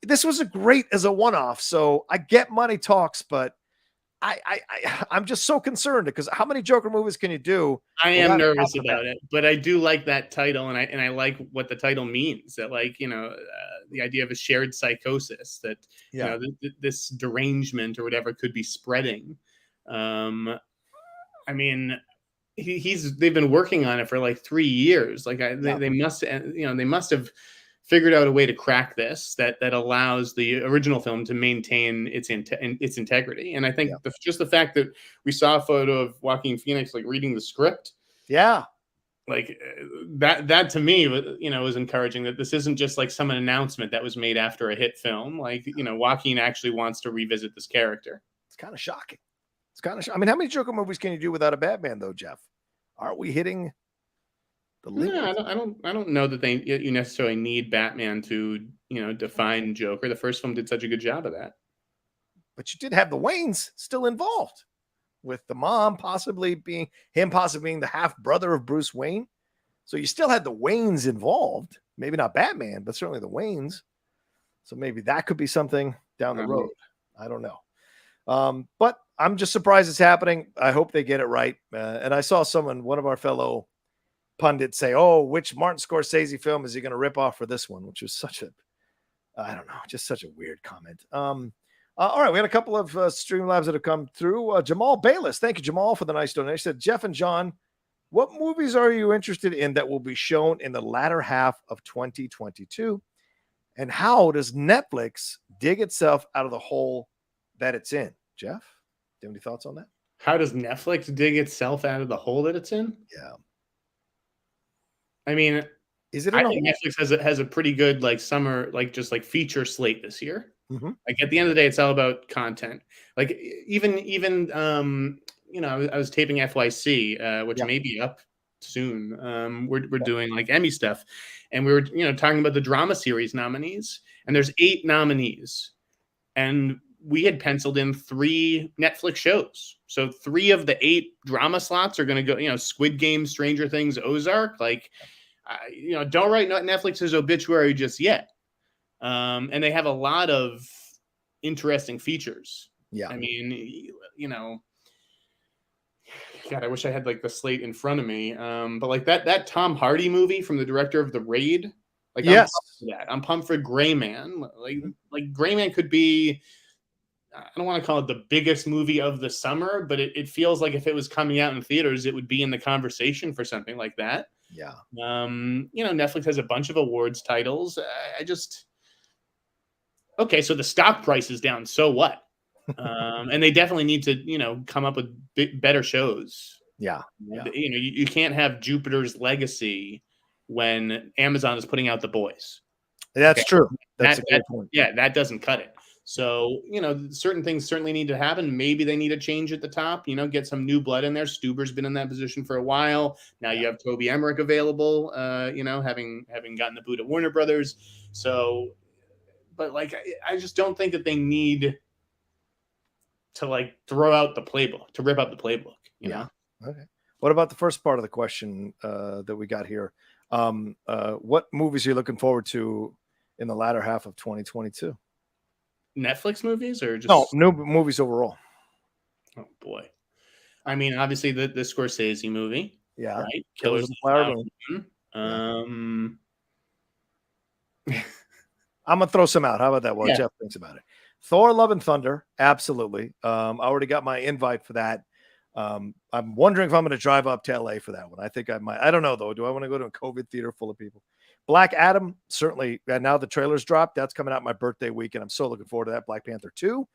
S1: this was a great as a one-off. So I get money talks, but I'm just so concerned because how many Joker movies can you do?
S2: I am nervous about it, but I do like that title, and I like what the title means. That, like, the idea of a shared psychosis, that this derangement or whatever could be spreading. I mean, they've been working on it for like 3 years. Like they must have figured out a way to crack this that allows the original film to maintain its integrity. And I think just the fact that we saw a photo of Joaquin Phoenix like reading the script, like that to me, was encouraging. That this isn't just like some announcement that was made after a hit film. Like, Joaquin actually wants to revisit this character.
S1: It's kind of shocking. I mean, how many Joker movies can you do without a Batman, though, Jeff? Aren't we hitting the limit?
S2: No, I don't know that you necessarily need Batman to, define Joker. The first film did such a good job of that.
S1: But you did have the Waynes still involved, with the mom possibly being the half brother of Bruce Wayne. So you still had the Waynes involved. Maybe not Batman, but certainly the Waynes. So maybe that could be something down the road. I don't know. But I'm just surprised it's happening. I hope they get it right. And I saw one of our fellow pundits say, oh, which Martin Scorsese film is he going to rip off for this one? Which was just such a weird comment. All right, we had a couple of Streamlabs that have come through. Jamal Bayless, thank you, Jamal, for the nice donation. He said, Jeff and John, what movies are you interested in that will be shown in the latter half of 2022? And how does Netflix dig itself out of the hole that it's in? Jeff, do you have any thoughts on that?
S2: How does Netflix dig itself out of the hole that it's in?
S1: Yeah.
S2: I mean,
S1: Is it?
S2: I think Netflix has a pretty good like summer, like just like feature slate this year.
S1: Mm-hmm.
S2: Like at the end of the day, it's all about content. Like even you know, I was taping FYC, which may be up soon. We're doing like Emmy stuff, and we were talking about the drama series nominees, and there's 8 nominees, and we had penciled in 3 Netflix shows. So 3 of the 8 drama slots are going to go. Squid Game, Stranger Things, Ozark. Like, don't write Netflix's obituary just yet. And they have a lot of interesting features.
S1: Yeah.
S2: I mean, God, I wish I had like the slate in front of me. But like that Tom Hardy movie from the director of The Raid. Like,
S1: yes,
S2: I'm pumped for Gray Man. Like Gray Man could be, I don't want to call it the biggest movie of the summer, but it feels like if it was coming out in theaters, it would be in the conversation for something like that.
S1: Yeah.
S2: Netflix has a bunch of awards titles. Okay, so the stock price is down. So what? And they definitely need to, come up with better shows.
S1: Yeah.
S2: You can't have Jupiter's Legacy when Amazon is putting out The Boys.
S1: That's true. That's a good point.
S2: Yeah, that doesn't cut it. So, certain things certainly need to happen. Maybe they need a change at the top, get some new blood in there. Stuber's been in that position for a while. Now you have Toby Emmerich available, having gotten the boot at Warner Brothers. So, but like, I just don't think that they need to like throw out the playbook, to rip up the playbook, you know?
S1: Okay. What about the first part of the question that we got here? What movies are you looking forward to in the latter half of 2022?
S2: Netflix movies or just
S1: new movies overall?
S2: Oh boy. I mean, obviously the Scorsese movie.
S1: Yeah.
S2: Right?
S1: Killers of the Flower
S2: Moon.
S1: I'm gonna throw some out. How about that? While Jeff thinks about it. Thor: Love and Thunder, absolutely. I already got my invite for that. I'm wondering if I'm going to drive up to LA for that one. I think I might. I don't know though. Do I want to go to a COVID theater full of people? Black Adam, certainly. And now the trailers dropped. That's coming out my birthday week, and I'm so looking forward to that. Black Panther 2.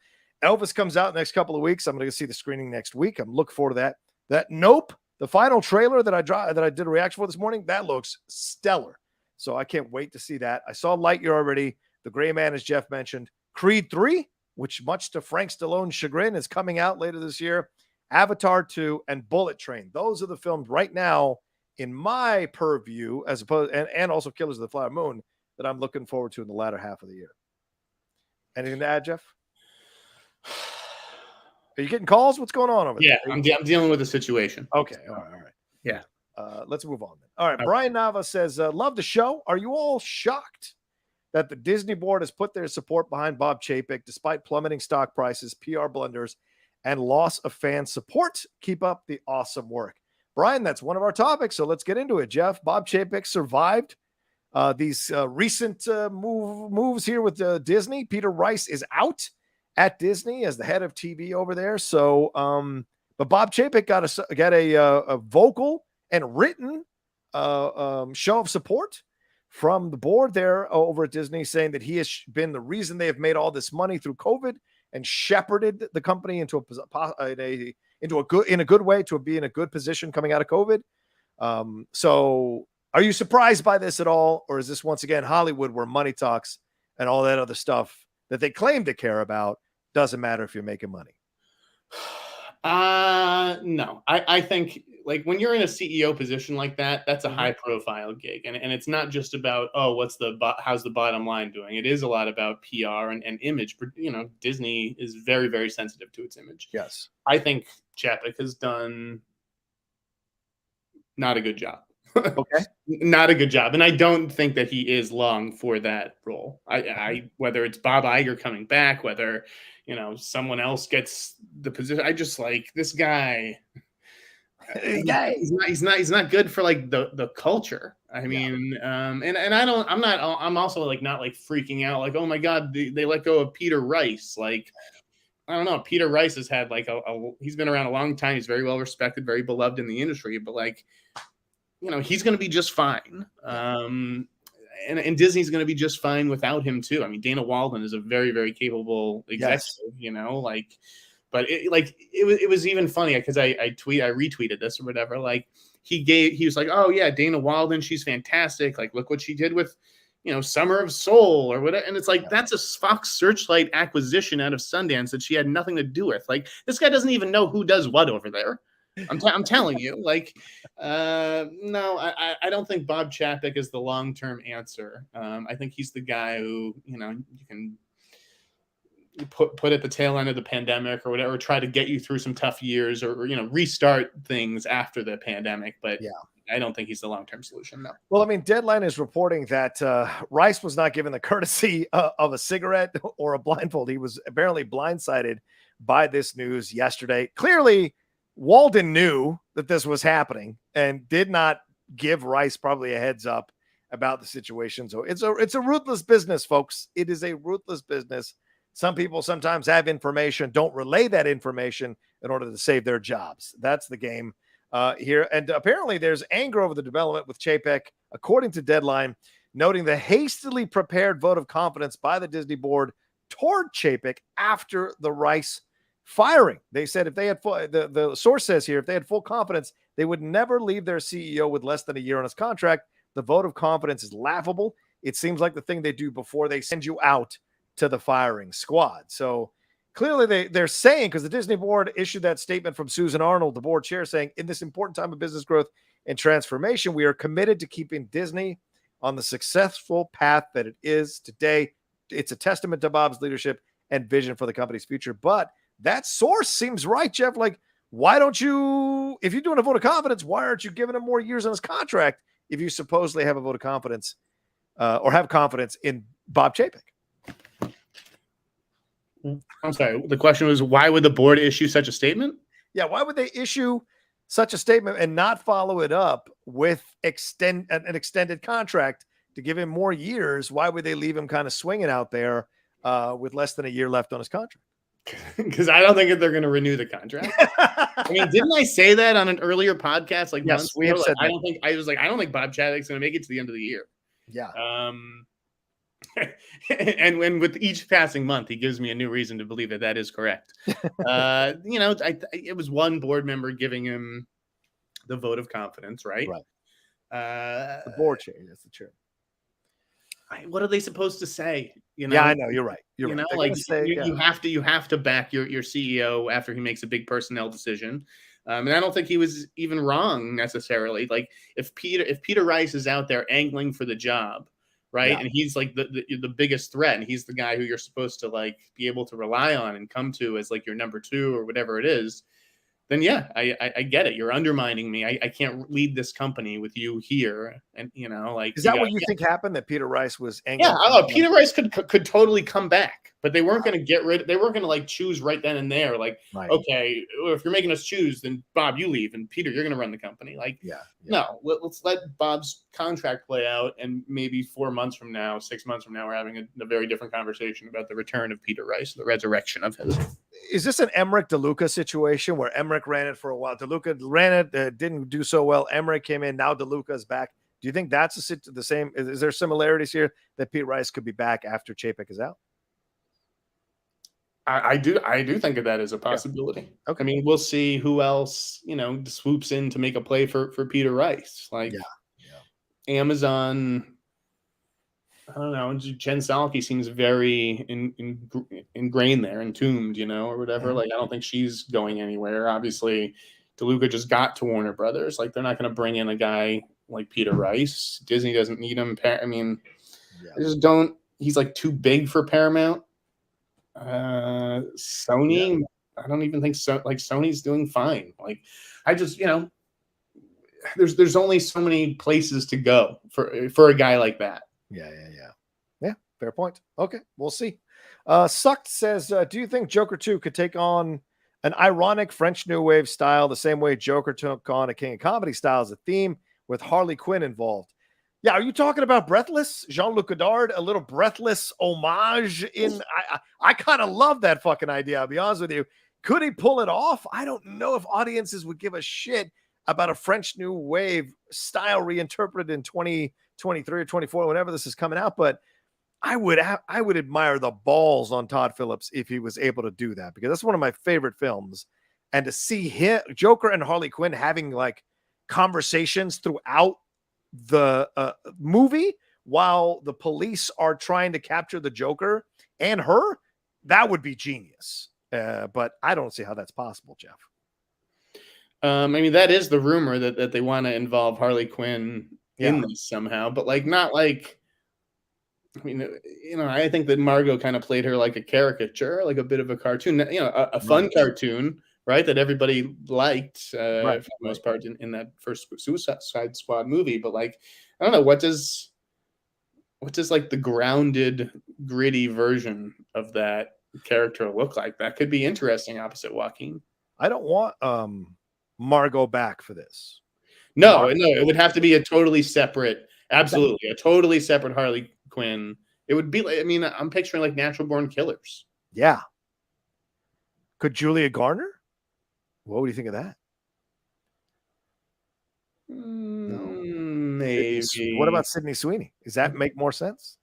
S1: Elvis comes out next couple of weeks. I'm going to see the screening next week. I'm looking forward to that. That Nope, the final trailer that I did a reaction for this morning, that looks stellar. So I can't wait to see that. I saw Lightyear already. The Gray Man, as Jeff mentioned. Creed 3, which much to Frank Stallone's chagrin is coming out later this year. Avatar 2 and Bullet Train. Those are the films right now in my purview, as opposed and also Killers of the Flower Moon, that I'm looking forward to in the latter half of the year. Anything to add, Jeff? Are you getting calls? What's going on over there?
S2: Yeah, I'm dealing with the situation.
S1: Okay, all right.
S2: Yeah.
S1: Let's move on then. All right, Brian Nava says, love the show. Are you all shocked that the Disney board has put their support behind Bob Chapek despite plummeting stock prices, PR blunders, and loss of fan support? Keep up the awesome work. Brian, that's one of our topics, so let's get into it, Jeff. Bob Chapek survived these recent moves here with Disney. Peter Rice is out at Disney as the head of TV over there. So, but Bob Chapek got a vocal and written show of support from the board there over at Disney, saying that he has been the reason they have made all this money through COVID and shepherded the company into a good way to be in a good position coming out of COVID. So are you surprised by this at all? Or is this once again Hollywood, where money talks and all that other stuff that they claim to care about doesn't matter if you're making money?
S2: No, I think like when you're in a CEO position like that, that's a high profile gig. And it's not just about, how's the bottom line doing? It is a lot about PR and image. Disney is very, very sensitive to its image.
S1: Yes.
S2: I think Chapek has done not a good job.
S1: Okay.
S2: Not a good job. And I don't think that he is long for that role. I whether it's Bob Iger coming back, whether, someone else gets the position. I just like this guy. He's not good for like the culture. I mean, I'm also like not like freaking out like, oh my God, they let go of Peter Rice. Like, I don't know. Peter Rice has had like he's been around a long time. He's very well respected, very beloved in the industry, but like, he's going to be just fine. And Disney's going to be just fine without him too. I mean, Dana Walden is a very, very capable executive, but it was even funny because I retweeted this or whatever. Like, he was like, oh yeah, Dana Walden, she's fantastic. Like, look what she did with, Summer of Soul or whatever. And it's like, that's a Fox Searchlight acquisition out of Sundance that she had nothing to do with. Like, this guy doesn't even know who does what over there. I'm telling you, like, no, I don't think Bob Chapek is the long-term answer. I think he's the guy who, you can put at the tail end of the pandemic or whatever, try to get you through some tough years or restart things after the pandemic. But yeah, I don't think he's the long-term solution, no.
S1: Well, I mean, Deadline is reporting that Rice was not given the courtesy of a cigarette or a blindfold. He was apparently blindsided by this news yesterday. Clearly, Walden knew that this was happening and did not give Rice probably a heads up about the situation. So it's a ruthless business, folks. It is a ruthless business. Some people sometimes have information, don't relay that information in order to save their jobs. That's the game here. And apparently there's anger over the development with Chapek, according to Deadline, noting the hastily prepared vote of confidence by the Disney board toward Chapek after the Rice firing. They said if they had the source says here, if they had full confidence, they would never leave their CEO with less than a year on his contract. The vote of confidence is laughable. It seems like the thing they do before they send you out to the firing squad. So clearly they're saying, because the Disney board issued that statement from Susan Arnold, the board chair, saying, in this important time of business growth and transformation, we are committed to keeping Disney on the successful path that it is today. It's a testament to Bob's leadership and vision for the company's future. But that source seems right, Jeff. Like, why don't you, if you're doing a vote of confidence, why aren't you giving him more years on his contract if you supposedly have a vote of confidence or have confidence in Bob Chapek?
S2: I'm sorry. The question was, why would the board issue such a statement?
S1: Yeah, why would they issue such a statement and not follow it up with an extended contract to give him more years? Why would they leave him kind of swinging out there with less than a year left on his contract?
S2: Because I don't think that they're going to renew the contract. I mean, didn't I say that on an earlier podcast? Like,
S1: yes, we have said that.
S2: I don't think Bob Chapek's going to make it to the end of the year.
S1: Yeah.
S2: And when with each passing month, he gives me a new reason to believe that is correct. It was one board member giving him the vote of confidence, right?
S1: Right. The board chair, that's the chair.
S2: What are they supposed to say?
S1: Yeah, I know. You're right. You're right.
S2: Like you have to back your CEO after he makes a big personnel decision. And I don't think he was even wrong necessarily. Like if Peter Rice is out there angling for the job, right? Yeah. And he's like the biggest threat, and he's the guy who you're supposed to like be able to rely on and come to as like your number two or whatever it is. Then yeah, I get it. You're undermining me. I can't lead this company with you here. And like,
S1: is that what you think happened? That Peter Rice was angry?
S2: Yeah, Peter Rice could totally come back, but they weren't going to get rid. They weren't going to like choose right then and there. Like, okay, if you're making us choose, then Bob, you leave, and Peter, you're going to run the company. Like, no, let's let Bob's contract play out, and maybe 4 months from now, 6 months from now, we're having a very different conversation about the return of Peter Rice, the resurrection of his.
S1: Is this an Emmerich DeLuca situation where Emmerich ran it for a while? DeLuca ran it, didn't do so well. Emmerich came in, now DeLuca's back. Do you think that's the same? Is there similarities here that Pete Rice could be back after Chapek is out?
S2: I do think that is a possibility. Yeah. Okay. I mean, we'll see who else, swoops in to make a play for Peter Rice. Like Amazon, I don't know. Jen Psaki seems very ingrained there, entombed, or whatever. Like, I don't think she's going anywhere. Obviously, DeLuca just got to Warner Brothers. Like, they're not going to bring in a guy like Peter Rice. Disney doesn't need him. I mean, I just don't. He's like too big for Paramount. Sony, I don't even think so. Like, Sony's doing fine. Like, I just, there's only so many places to go for a guy like that.
S1: Yeah, fair point. Okay, we'll see. Sucked says, do you think Joker 2 could take on an ironic French New Wave style the same way Joker took on a King of Comedy style as a theme with Harley Quinn involved? Yeah, are you talking about Breathless? Jean-Luc Godard, a little Breathless homage in... I kind of love that fucking idea, I'll be honest with you. Could he pull it off? I don't know if audiences would give a shit about a French New Wave style reinterpreted in 2023 or 24, whenever this is coming out, but I would admire the balls on Todd Phillips if he was able to do that, because that's one of my favorite films. And to see him, Joker and Harley Quinn having like conversations throughout the movie while the police are trying to capture the Joker and her, that would be genius. But I don't see how that's possible, Jeff.
S2: I mean, that is the rumor that they want to involve Harley Quinn in this somehow, but like not like. I mean, I think that Margot kind of played her like a caricature, like a bit of a cartoon, a fun cartoon, right? That everybody liked for the most part in that first Suicide Squad movie. But like, I don't know, what does like the grounded, gritty version of that character look like? That could be interesting opposite Joaquin.
S1: I don't want Margot back for this.
S2: No, it would have to be a totally separate, absolutely, a totally separate Harley Quinn. It would be like, I mean, I'm picturing like Natural Born Killers.
S1: Yeah. Could Julia Garner? What would you think of that?
S2: Maybe.
S1: What about Sydney Sweeney? Does that make more sense?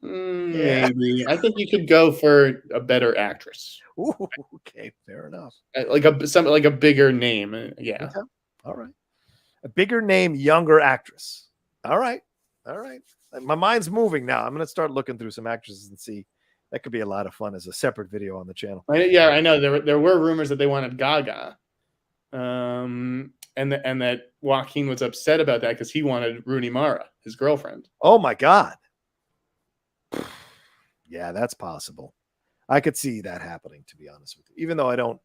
S2: Maybe. I think you could go for a better actress.
S1: Ooh, okay, fair enough.
S2: Like a bigger name. Yeah.
S1: Okay. All right. A bigger name, younger actress. All right. My mind's moving now. I'm going to start looking through some actresses and see. That could be a lot of fun as a separate video on the channel.
S2: Yeah, I know. There were rumors that they wanted Gaga. And that Joaquin was upset about that because he wanted Rooney Mara, his girlfriend.
S1: Oh my God. Yeah, that's possible. I could see that happening, to be honest with you. Even though I don't.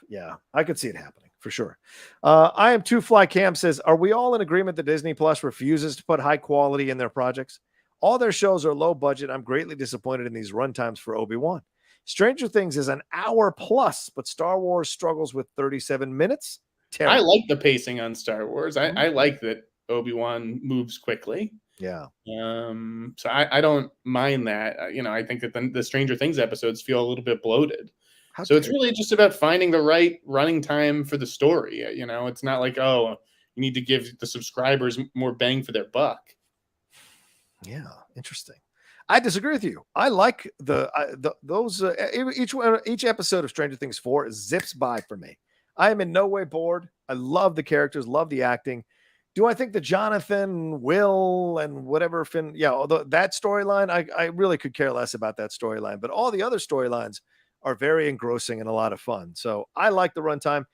S1: Yeah, I could see it happening for sure. I am 2Fly Cam says, are we all in agreement that Disney Plus refuses to put high quality in their projects? All their shows are low budget. I'm greatly disappointed in these runtimes for Obi-Wan. Stranger Things is an hour plus, but Star Wars struggles with 37 minutes. Terrible.
S2: I like the pacing on Star Wars. I like that Obi-Wan moves quickly.
S1: Yeah.
S2: So I don't mind that. I think that the Stranger Things episodes feel a little bit bloated. So it's really just about finding the right running time for the story. It's not like, oh, you need to give the subscribers more bang for their buck. Yeah,
S1: interesting. I disagree with you. I like each episode of Stranger Things 4 zips by for me. I am in no way bored. I love the characters, love the acting. Do I think that Jonathan, Will, and whatever Finn, although that storyline, I really could care less about that storyline, but all the other storylines are very engrossing and a lot of fun. So I like the runtime.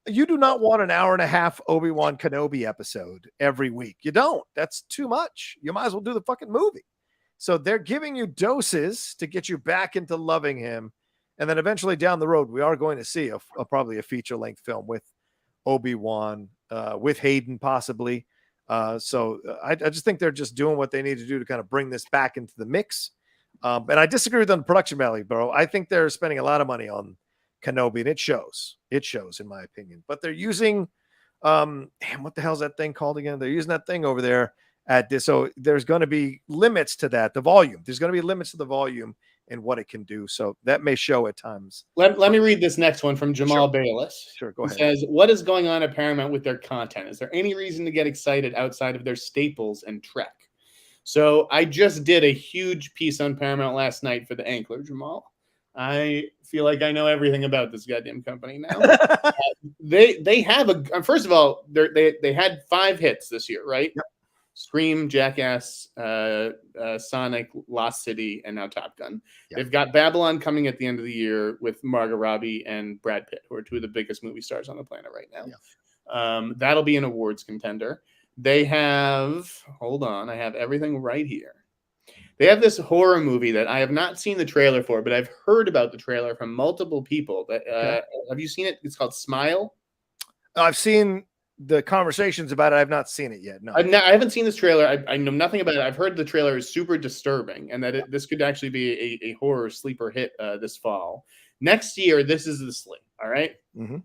S1: You do not want an hour and a half Obi-Wan Kenobi episode every week. You don't. That's too much. You might as well do the fucking movie. So they're giving you doses to get you back into loving him. And then eventually down the road, we are going to see probably a feature-length film with Obi-Wan, with Hayden possibly. So I just think they're just doing what they need to do to kind of bring this back into the mix. And I disagree with them on the production value, bro. I think they're spending a lot of money on Kenobi, and it shows. It shows, in my opinion. But they're using, what the hell's that thing called again? They're using that thing over there at this. So there's going to be limits to that. The volume. There's going to be limits to the volume and what it can do. So that may show at times.
S2: Let me read this next one from Jamal Bayless.
S1: Sure, go ahead.
S2: It says, what is going on at Paramount with their content? Is there any reason to get excited outside of their staples and Trek? So I just did a huge piece on Paramount last night for the Ankler, Jamal. I feel like I know everything about this goddamn company now. They have first of all, they had 5 hits this year, right?
S1: Yep.
S2: Scream, Jackass, Sonic, Lost City, and now Top Gun.
S1: Yep.
S2: They've got Babylon coming at the end of the year with Margot Robbie and Brad Pitt, who are 2 of the biggest movie stars on the planet right now. Yep. That'll be an awards contender. They have, hold on, I have everything right here. They have this horror movie that I have not seen the trailer for, but I've heard about the trailer from multiple people. Have you seen it? It's called Smile.
S1: I've seen the conversations about it. I've not seen it yet. No,
S2: I haven't seen this trailer. I know nothing about it. I've heard the trailer is super disturbing and that this could actually be a horror sleeper hit this fall. Next year, this is the slate. All right.
S1: Mm-hmm.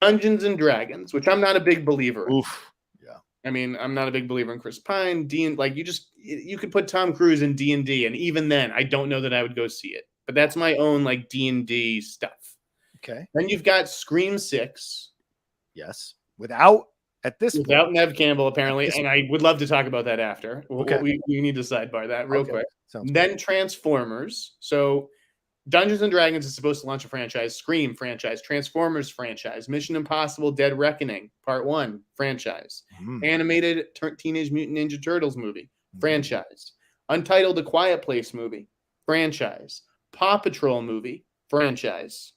S2: Dungeons and Dragons, which I'm not a big believer in.
S1: Oof.
S2: I mean, I'm not a big believer in Chris Pine. You could put Tom Cruise in D&D, and even then, I don't know that I would go see it. But that's my own like D&D stuff.
S1: Okay.
S2: Then you've got Scream 6.
S1: Yes. Without
S2: Nev Campbell, apparently, and I would love to talk about that after. Okay. We need to sidebar that real quick. Then Transformers. So Dungeons and Dragons is supposed to launch a franchise, Scream franchise, Transformers franchise, Mission Impossible Dead Reckoning Part 1 franchise, animated Teenage Mutant Ninja Turtles movie franchise, Untitled A Quiet Place movie franchise, Paw Patrol movie franchise.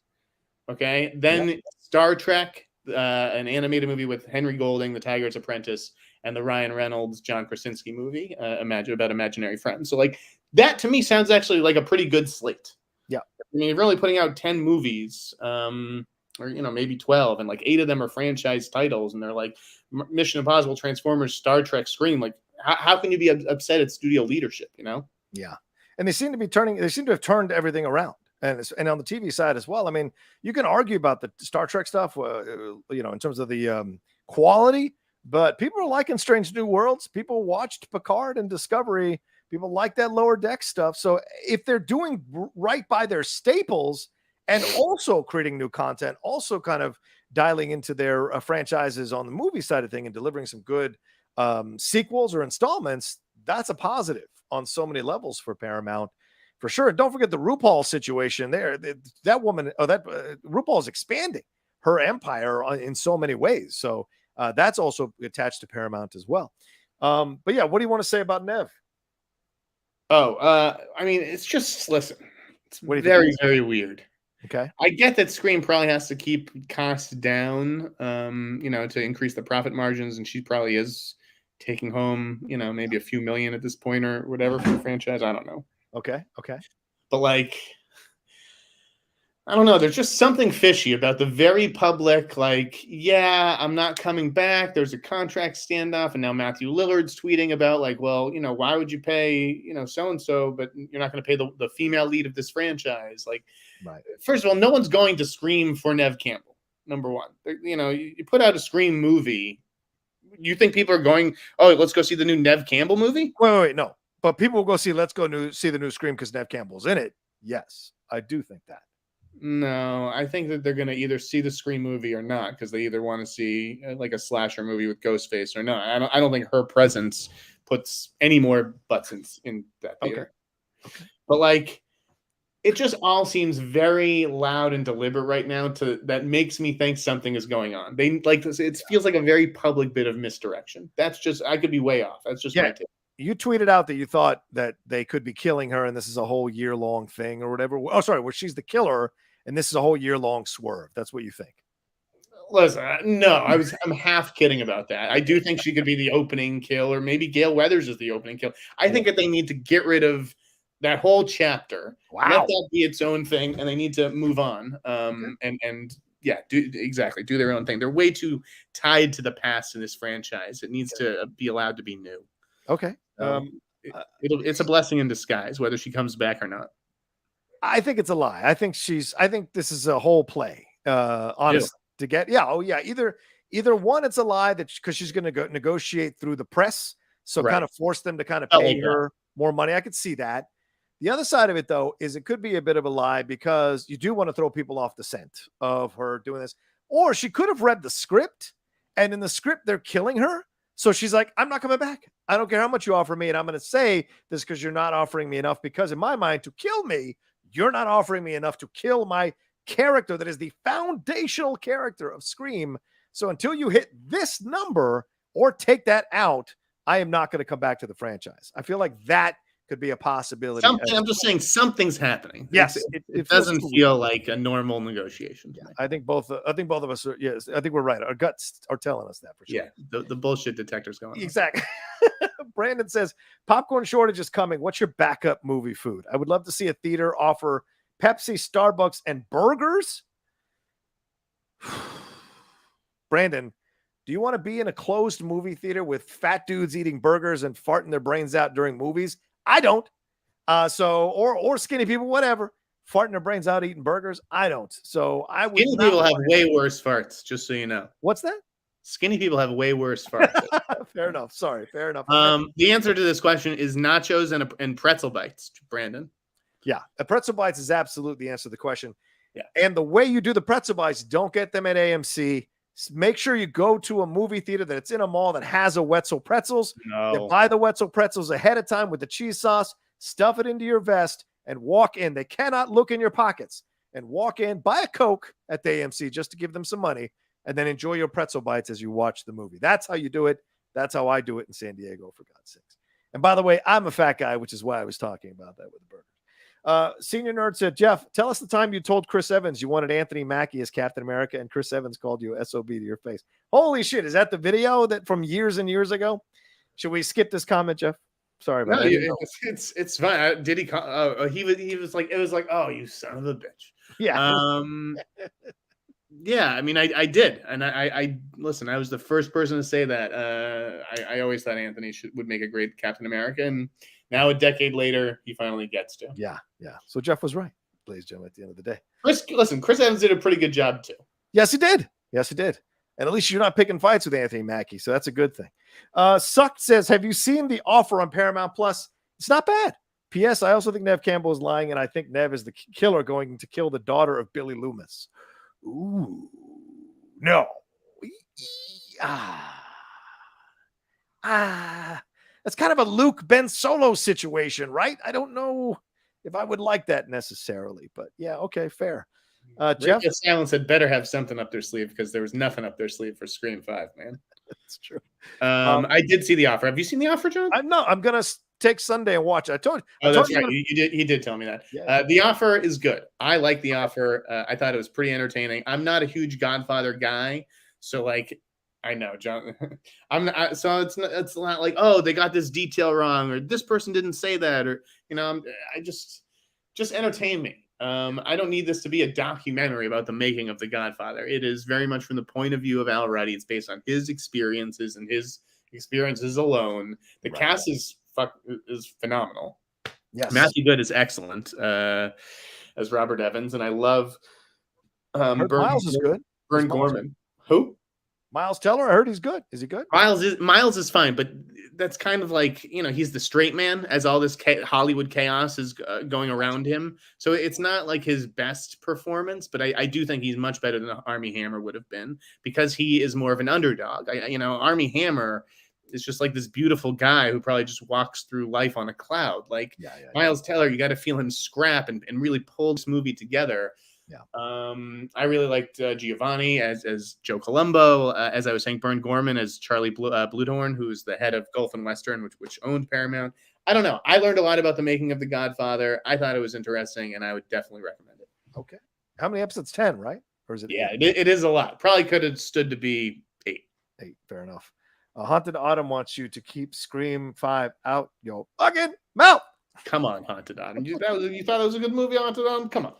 S2: Okay, then Star Trek, an animated movie with Henry Golding, The Tiger's Apprentice, and the Ryan Reynolds, John Krasinski movie, about imaginary friends. So like that to me sounds actually like a pretty good slate.
S1: Yeah.
S2: I mean, you're only putting out 10 movies, or, maybe 12, and like 8 of them are franchise titles. And they're like Mission Impossible, Transformers, Star Trek, Scream. Like, how can you be upset at studio leadership,
S1: Yeah. And they seem to have turned everything around. And on the TV side as well. I mean, you can argue about the Star Trek stuff, in terms of the quality, but people are liking Strange New Worlds. People watched Picard and Discovery. People like that Lower Deck stuff. So if they're doing right by their staples and also creating new content, also kind of dialing into their franchises on the movie side of thing and delivering some good sequels or installments, that's a positive on so many levels for Paramount. For sure. And don't forget the RuPaul situation there. That woman, RuPaul is expanding her empire in so many ways. So that's also attached to Paramount as well. But yeah, what do you want to say about Nev?
S2: I mean, it's just, listen, it's very, very weird.
S1: Okay.
S2: I get that Scream probably has to keep costs down, to increase the profit margins. And she probably is taking home, maybe a few million at this point or whatever for the franchise. I don't know.
S1: Okay.
S2: But like, I don't know. There's just something fishy about the very public, like, yeah, I'm not coming back. There's a contract standoff. And now Matthew Lillard's tweeting about like, well, why would you pay, so-and-so, but you're not going to pay the female lead of this franchise. Like,
S1: right.
S2: First of all, no one's going to Scream for Nev Campbell. Number one, you put out a Scream movie. You think people are going, oh, let's go see the new Nev Campbell movie?
S1: Wait, no. But people will go see see the new Scream because Nev Campbell's in it. Yes, I do think that.
S2: No, I think that they're going to either see the Scream movie or not, because they either want to see like a slasher movie with Ghostface or not. I don't think her presence puts any more butts in that theater. Okay. But like, it just all seems very loud and deliberate right now. That makes me think something is going on. They like this. It feels like a very public bit of misdirection. That's just, I could be way off. That's just my take.
S1: You tweeted out that you thought that they could be killing her and this is a whole year-long thing or whatever. Oh, sorry, where she's the killer and this is a whole year-long swerve. That's what you think.
S2: Listen, no, I'm half kidding about that. I do think she could be the opening kill, or maybe Gail Weathers is the opening kill. I think that they need to get rid of that whole chapter. Wow. Let that be its own thing, and they need to move on. Do their own thing. They're way too tied to the past in this franchise. It needs to be allowed to be new.
S1: Okay.
S2: It's a blessing in disguise, whether she comes back or not.
S1: I think it's a lie. I think this is a whole play. Honestly, to get either one, it's a lie that because she's going to go negotiate through the press, so kind of force them to kind of pay her more money. I could see that. The other side of it, though, is it could be a bit of a lie because you do want to throw people off the scent of her doing this, or she could have read the script, and in the script they're killing her. So she's like, I'm not coming back. I don't care how much you offer me. And I'm going to say this because you're not offering me enough, because in my mind, to kill me, you're not offering me enough to kill my character that is the foundational character of Scream. So until you hit this number or take that out, I am not going to come back to the franchise. I feel like that could be a possibility.
S2: I'm just saying something's happening.
S1: Yes.
S2: It doesn't feel like a normal negotiation.
S1: Yeah, I think both of us are. Yes, I think we're right. Our guts are telling us that for sure.
S2: Yeah, the bullshit detector's going on.
S1: Exactly. Brandon says, popcorn shortage is coming. What's your backup movie food? I would love to see a theater offer Pepsi, Starbucks, and burgers. Brandon, do you want to be in a closed movie theater with fat dudes eating burgers and farting their brains out during movies? I don't. Or skinny people, whatever, farting their brains out eating burgers. I don't. So I would.
S2: Skinny people have way worse farts, just so you know.
S1: What's that?
S2: Skinny people have way worse farts.
S1: Fair enough. Sorry. Fair enough.
S2: The answer to this question is nachos and pretzel bites, Brandon.
S1: Yeah, a pretzel bites is absolutely the answer to the question.
S2: Yeah,
S1: and the way you do the pretzel bites, don't get them at AMC. Make sure you go to a movie theater that's in a mall that has a Wetzel pretzels.
S2: No.
S1: Buy the Wetzel pretzels ahead of time with the cheese sauce, stuff it into your vest, and walk in. They cannot look in your pockets and walk in, buy a Coke at the AMC just to give them some money, and then enjoy your pretzel bites as you watch the movie. That's how you do it. That's how I do it in San Diego, for God's sakes. And by the way, I'm a fat guy, which is why I was talking about that with the burgers. Senior Nerd said, Jeff, tell us the time you told Chris Evans you wanted Anthony Mackie as Captain America, and Chris Evans called you SOB to your face. Holy shit. Is that the video that from years and years ago? Should we skip this comment, Jeff? Sorry about that.
S2: It's fine. Did he call? He was like, it was like, oh, you son of a bitch.
S1: Yeah.
S2: Yeah, I mean, I did, and I listen. I was the first person to say that. I always thought Anthony would make a great Captain America, and now a decade later, he finally gets to.
S1: Yeah. So Jeff was right, ladies and gentlemen. At the end of the day,
S2: Chris Evans did a pretty good job too.
S1: Yes, he did. And at least you're not picking fights with Anthony Mackie, so that's a good thing. Sucked says, have you seen The Offer on Paramount Plus? It's not bad. P.S. I also think Nev Campbell is lying, and I think Nev is the killer going to kill the daughter of Billy Loomis. Ooh, no. That's kind of a Luke Ben Solo situation, right? I don't know if I would like that necessarily, but yeah, okay, fair. Jeff
S2: Silence had better have something up their sleeve because there was nothing up their sleeve for Scream 5, man.
S1: That's true.
S2: I did see The Offer. Have you seen The Offer, John?
S1: I'm gonna take Sunday and watch it. I told
S2: you. That's right. He did tell me that. Yeah. The Offer is good. I like The Offer. I thought it was pretty entertaining. I'm not a huge Godfather guy, so like, I know, John. I'm not. So it's not like, oh, they got this detail wrong, or this person didn't say that, or I just entertain me. I don't need this to be a documentary about the making of The Godfather. It is very much from the point of view of Al Ruddy. It's based on his experiences and his experiences alone. The cast is phenomenal.
S1: Yes,
S2: Matthew Good is excellent as Robert Evans, and I love
S1: Miles is good.
S2: Vern Gorman. Who?
S1: Miles Teller. I heard he's good. Is he good?
S2: Miles is fine, but that's kind of like, he's the straight man as all this Hollywood chaos is going around him. So it's not like his best performance, but I do think he's much better than Armie Hammer would have been because he is more of an underdog. Armie Hammer is just like this beautiful guy who probably just walks through life on a cloud. Like Miles Teller, you got to feel him scrap and really pull this movie together.
S1: Yeah.
S2: I really liked Giovanni as Joe Colombo. As I was saying, Vern Gorman as Charlie Bluthorn, who's the head of Gulf and Western, which owned Paramount. I don't know. I learned a lot about the making of The Godfather. I thought it was interesting, and I would definitely recommend it.
S1: Okay. How many episodes? 10, right? Or is it?
S2: Yeah, it is a lot. Probably could have stood to be 8.
S1: 8. Fair enough. Haunted Autumn wants you to keep Scream 5 out your fucking mouth.
S2: Come on, Haunted Autumn. You thought it was a good movie, Haunted Autumn? Come on.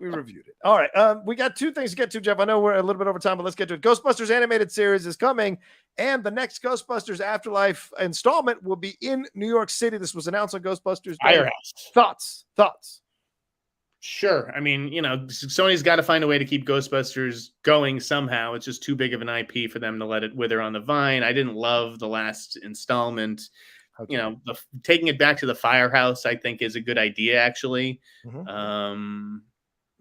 S1: We reviewed it. All right. We got 2 things to get to, Jeff. I know we're a little bit over time, but let's get to it. Ghostbusters Animated Series is coming, and the next Ghostbusters Afterlife installment will be in New York City. This was announced on Ghostbusters
S2: Firehouse.
S1: Thoughts?
S2: Sure. I mean, Sony's got to find a way to keep Ghostbusters going somehow. It's just too big of an IP for them to let it wither on the vine. I didn't love the last installment. Okay. Taking it back to the Firehouse, I think, is a good idea, actually. Mm-hmm.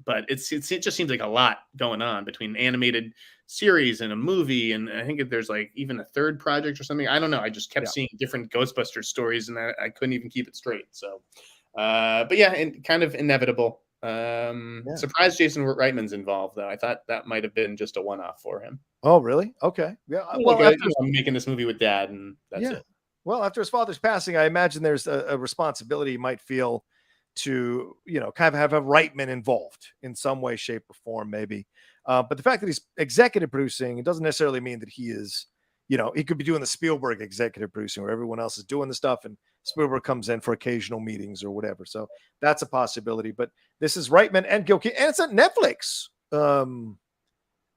S2: But it just seems like a lot going on between an animated series and a movie, and I think there's like even a third project or something. I don't know. I just kept seeing different Ghostbusters stories, and I couldn't even keep it straight. So, but yeah, and kind of inevitable. Surprised Jason Reitman's involved, though. I thought that might have been just a one-off for him.
S1: Oh, really? Okay. Yeah.
S2: Well, I'm making this movie with Dad, and that's it.
S1: Well, after his father's passing, I imagine there's a responsibility he might feel to, kind of have a Reitman involved in some way, shape, or form, maybe. But the fact that he's executive producing, it doesn't necessarily mean that he is, he could be doing the Spielberg executive producing where everyone else is doing the stuff and Spielberg comes in for occasional meetings or whatever. So that's a possibility. But this is Reitman and Gilkey, and it's at Netflix.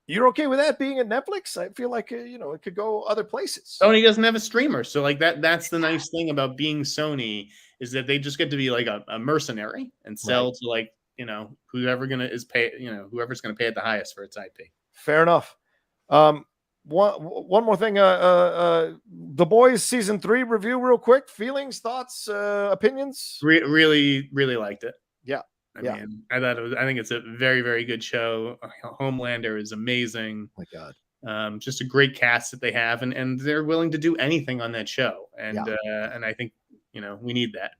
S1: You're okay with that being at Netflix? I feel like, it could go other places.
S2: Sony doesn't have a streamer. So like that's the nice thing about being Sony is that they just get to be like a mercenary and sell to like, whoever's going to pay it the highest for its IP.
S1: Fair enough. One more thing. The Boys season 3 review real quick. Feelings, thoughts, opinions?
S2: Really, really liked it.
S1: Yeah.
S2: I mean, I think it's a very, very good show. Homelander is amazing.
S1: Oh my God.
S2: Just a great cast that they have, and they're willing to do anything on that show. And I think, we need that.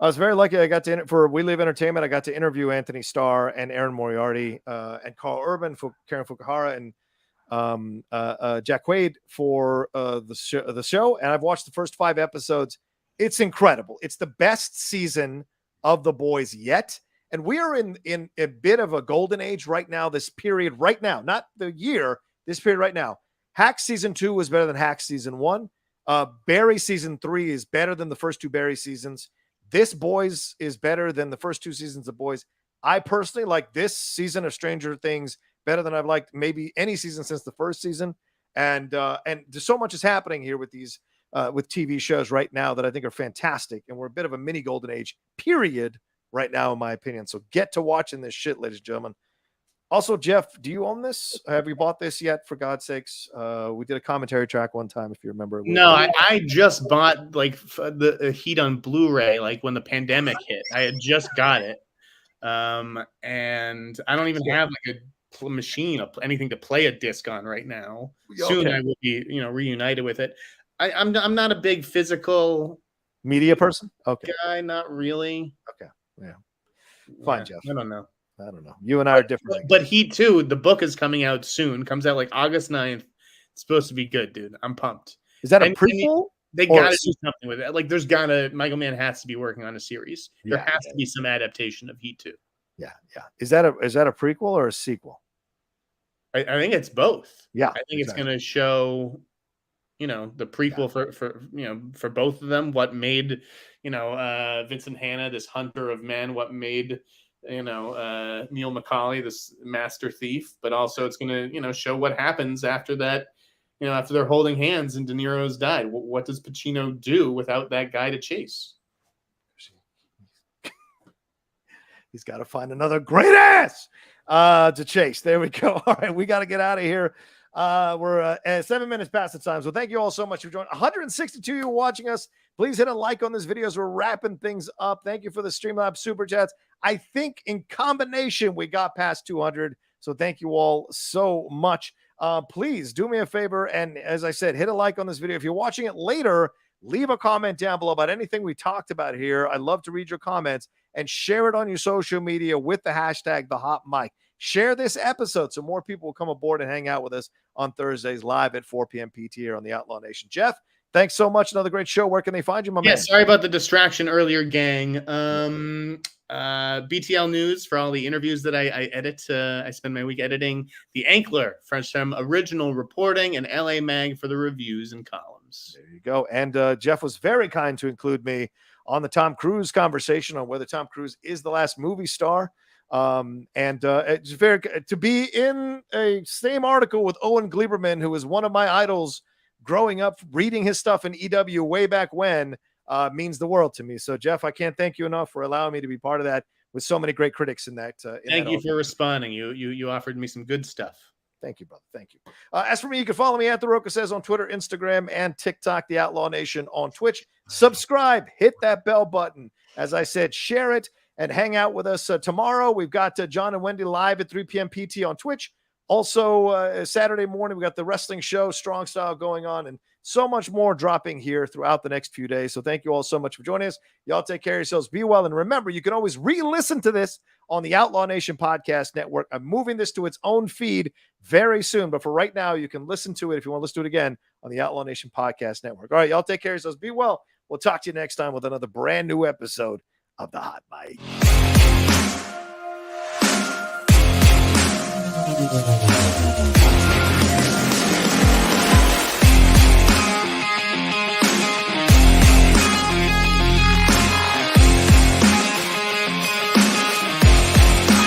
S1: I was very lucky. I got to for We Live Entertainment. I got to interview Anthony Starr and Aaron Moriarty and Carl Urban, for Karen Fukuhara, and Jack Quaid for the show. And I've watched the first 5 episodes. It's incredible. It's the best season of The Boys yet. And we are in a bit of a golden age right now. This period right now, not the year. This period right now. Hacks season 2 was better than Hacks season 1. Barry season 3 is better than the first 2 Barry seasons. This Boys is better than the first 2 seasons of Boys. I personally like this season of Stranger Things better than I've liked maybe any season since the first season. And there's so much is happening here with these with TV shows right now that I think are fantastic. And we're a bit of a mini golden age period right now, in my opinion. So get to watching this shit, ladies and gentlemen. Also, Jeff, do you own this? Have you bought this yet, for God's sakes? We did a commentary track one time, if you remember.
S2: No, I just bought like the Heat on Blu-ray, like when the pandemic hit. I had just got it. And I don't even have like a machine, anything to play a disc on right now.
S1: Okay.
S2: Soon I will be, reunited with it. I'm not a big physical
S1: media person. Okay,
S2: guy, not really.
S1: Okay, yeah, fine, Jeff.
S2: I don't know.
S1: You and I are different.
S2: But Heat 2, the book is coming out soon. Comes out like August 9th. It's supposed to be good, dude. I'm pumped.
S1: Is that a prequel?
S2: They got to do something with it. Like, Michael Mann has to be working on a series. There has to be some adaptation of Heat 2.
S1: Yeah. Is that a prequel or a sequel?
S2: I think it's both.
S1: Yeah.
S2: I think it's going to show, the prequel for both of them. What made, Vincent Hanna, this hunter of men, what made, Neil McCauley, this master thief, but also it's going to, show what happens after that, after they're holding hands and De Niro's died. What does Pacino do without that guy to chase?
S1: He's got to find another great ass to chase. There we go. All right, we got to get out of here. We're 7 minutes past the time. So thank you all so much for joining. 162 you watching us. Please hit a like on this video as we're wrapping things up. Thank you for the Streamlabs Super Chats. I think in combination, we got past 200. So thank you all so much. Please do me a favor. And as I said, hit a like on this video. If you're watching it later, leave a comment down below about anything we talked about here. I'd love to read your comments, and share it on your social media with the hashtag #TheHotMic. Share this episode so more people will come aboard and hang out with us on Thursdays live at 4 p.m. PT here on the Outlaw Nation. Jeff, thanks so much. Another great show. Where can they find you, my man?
S2: Sorry about the distraction earlier, gang. BTL News for all the interviews that I edit. I spend my week editing. The Ankler for some original reporting, and LA Mag for the reviews and columns.
S1: There you go. And Jeff was very kind to include me on the Tom Cruise conversation on whether Tom Cruise is the last movie star. It's very to be in a same article with Owen Gleiberman, who was one of my idols growing up, reading his stuff in EW way back when, means the world to me. So Jeff, I can't thank you enough for allowing me to be part of that with so many great critics in that.
S2: Thank you for responding. You offered me some good stuff.
S1: Thank you, brother. Thank you. As for me, you can follow me at The Rocha Says on Twitter, Instagram, and TikTok, The Outlaw Nation on Twitch. Subscribe, hit that bell button. As I said, share it and hang out with us tomorrow. We've got John and Wendy live at 3 p.m. PT on Twitch. Also, Saturday morning, we got the wrestling show, Strong Style, going on, and so much more dropping here throughout the next few days. So thank you all so much for joining us. Y'all take care of yourselves. Be well. And remember, you can always re-listen to this on the Outlaw Nation Podcast Network. I'm moving this to its own feed very soon. But for right now, you can listen to it if you want to listen to it again on the Outlaw Nation Podcast Network. All right, y'all take care of yourselves. Be well. We'll talk to you next time with another brand new episode of The Hot Mic.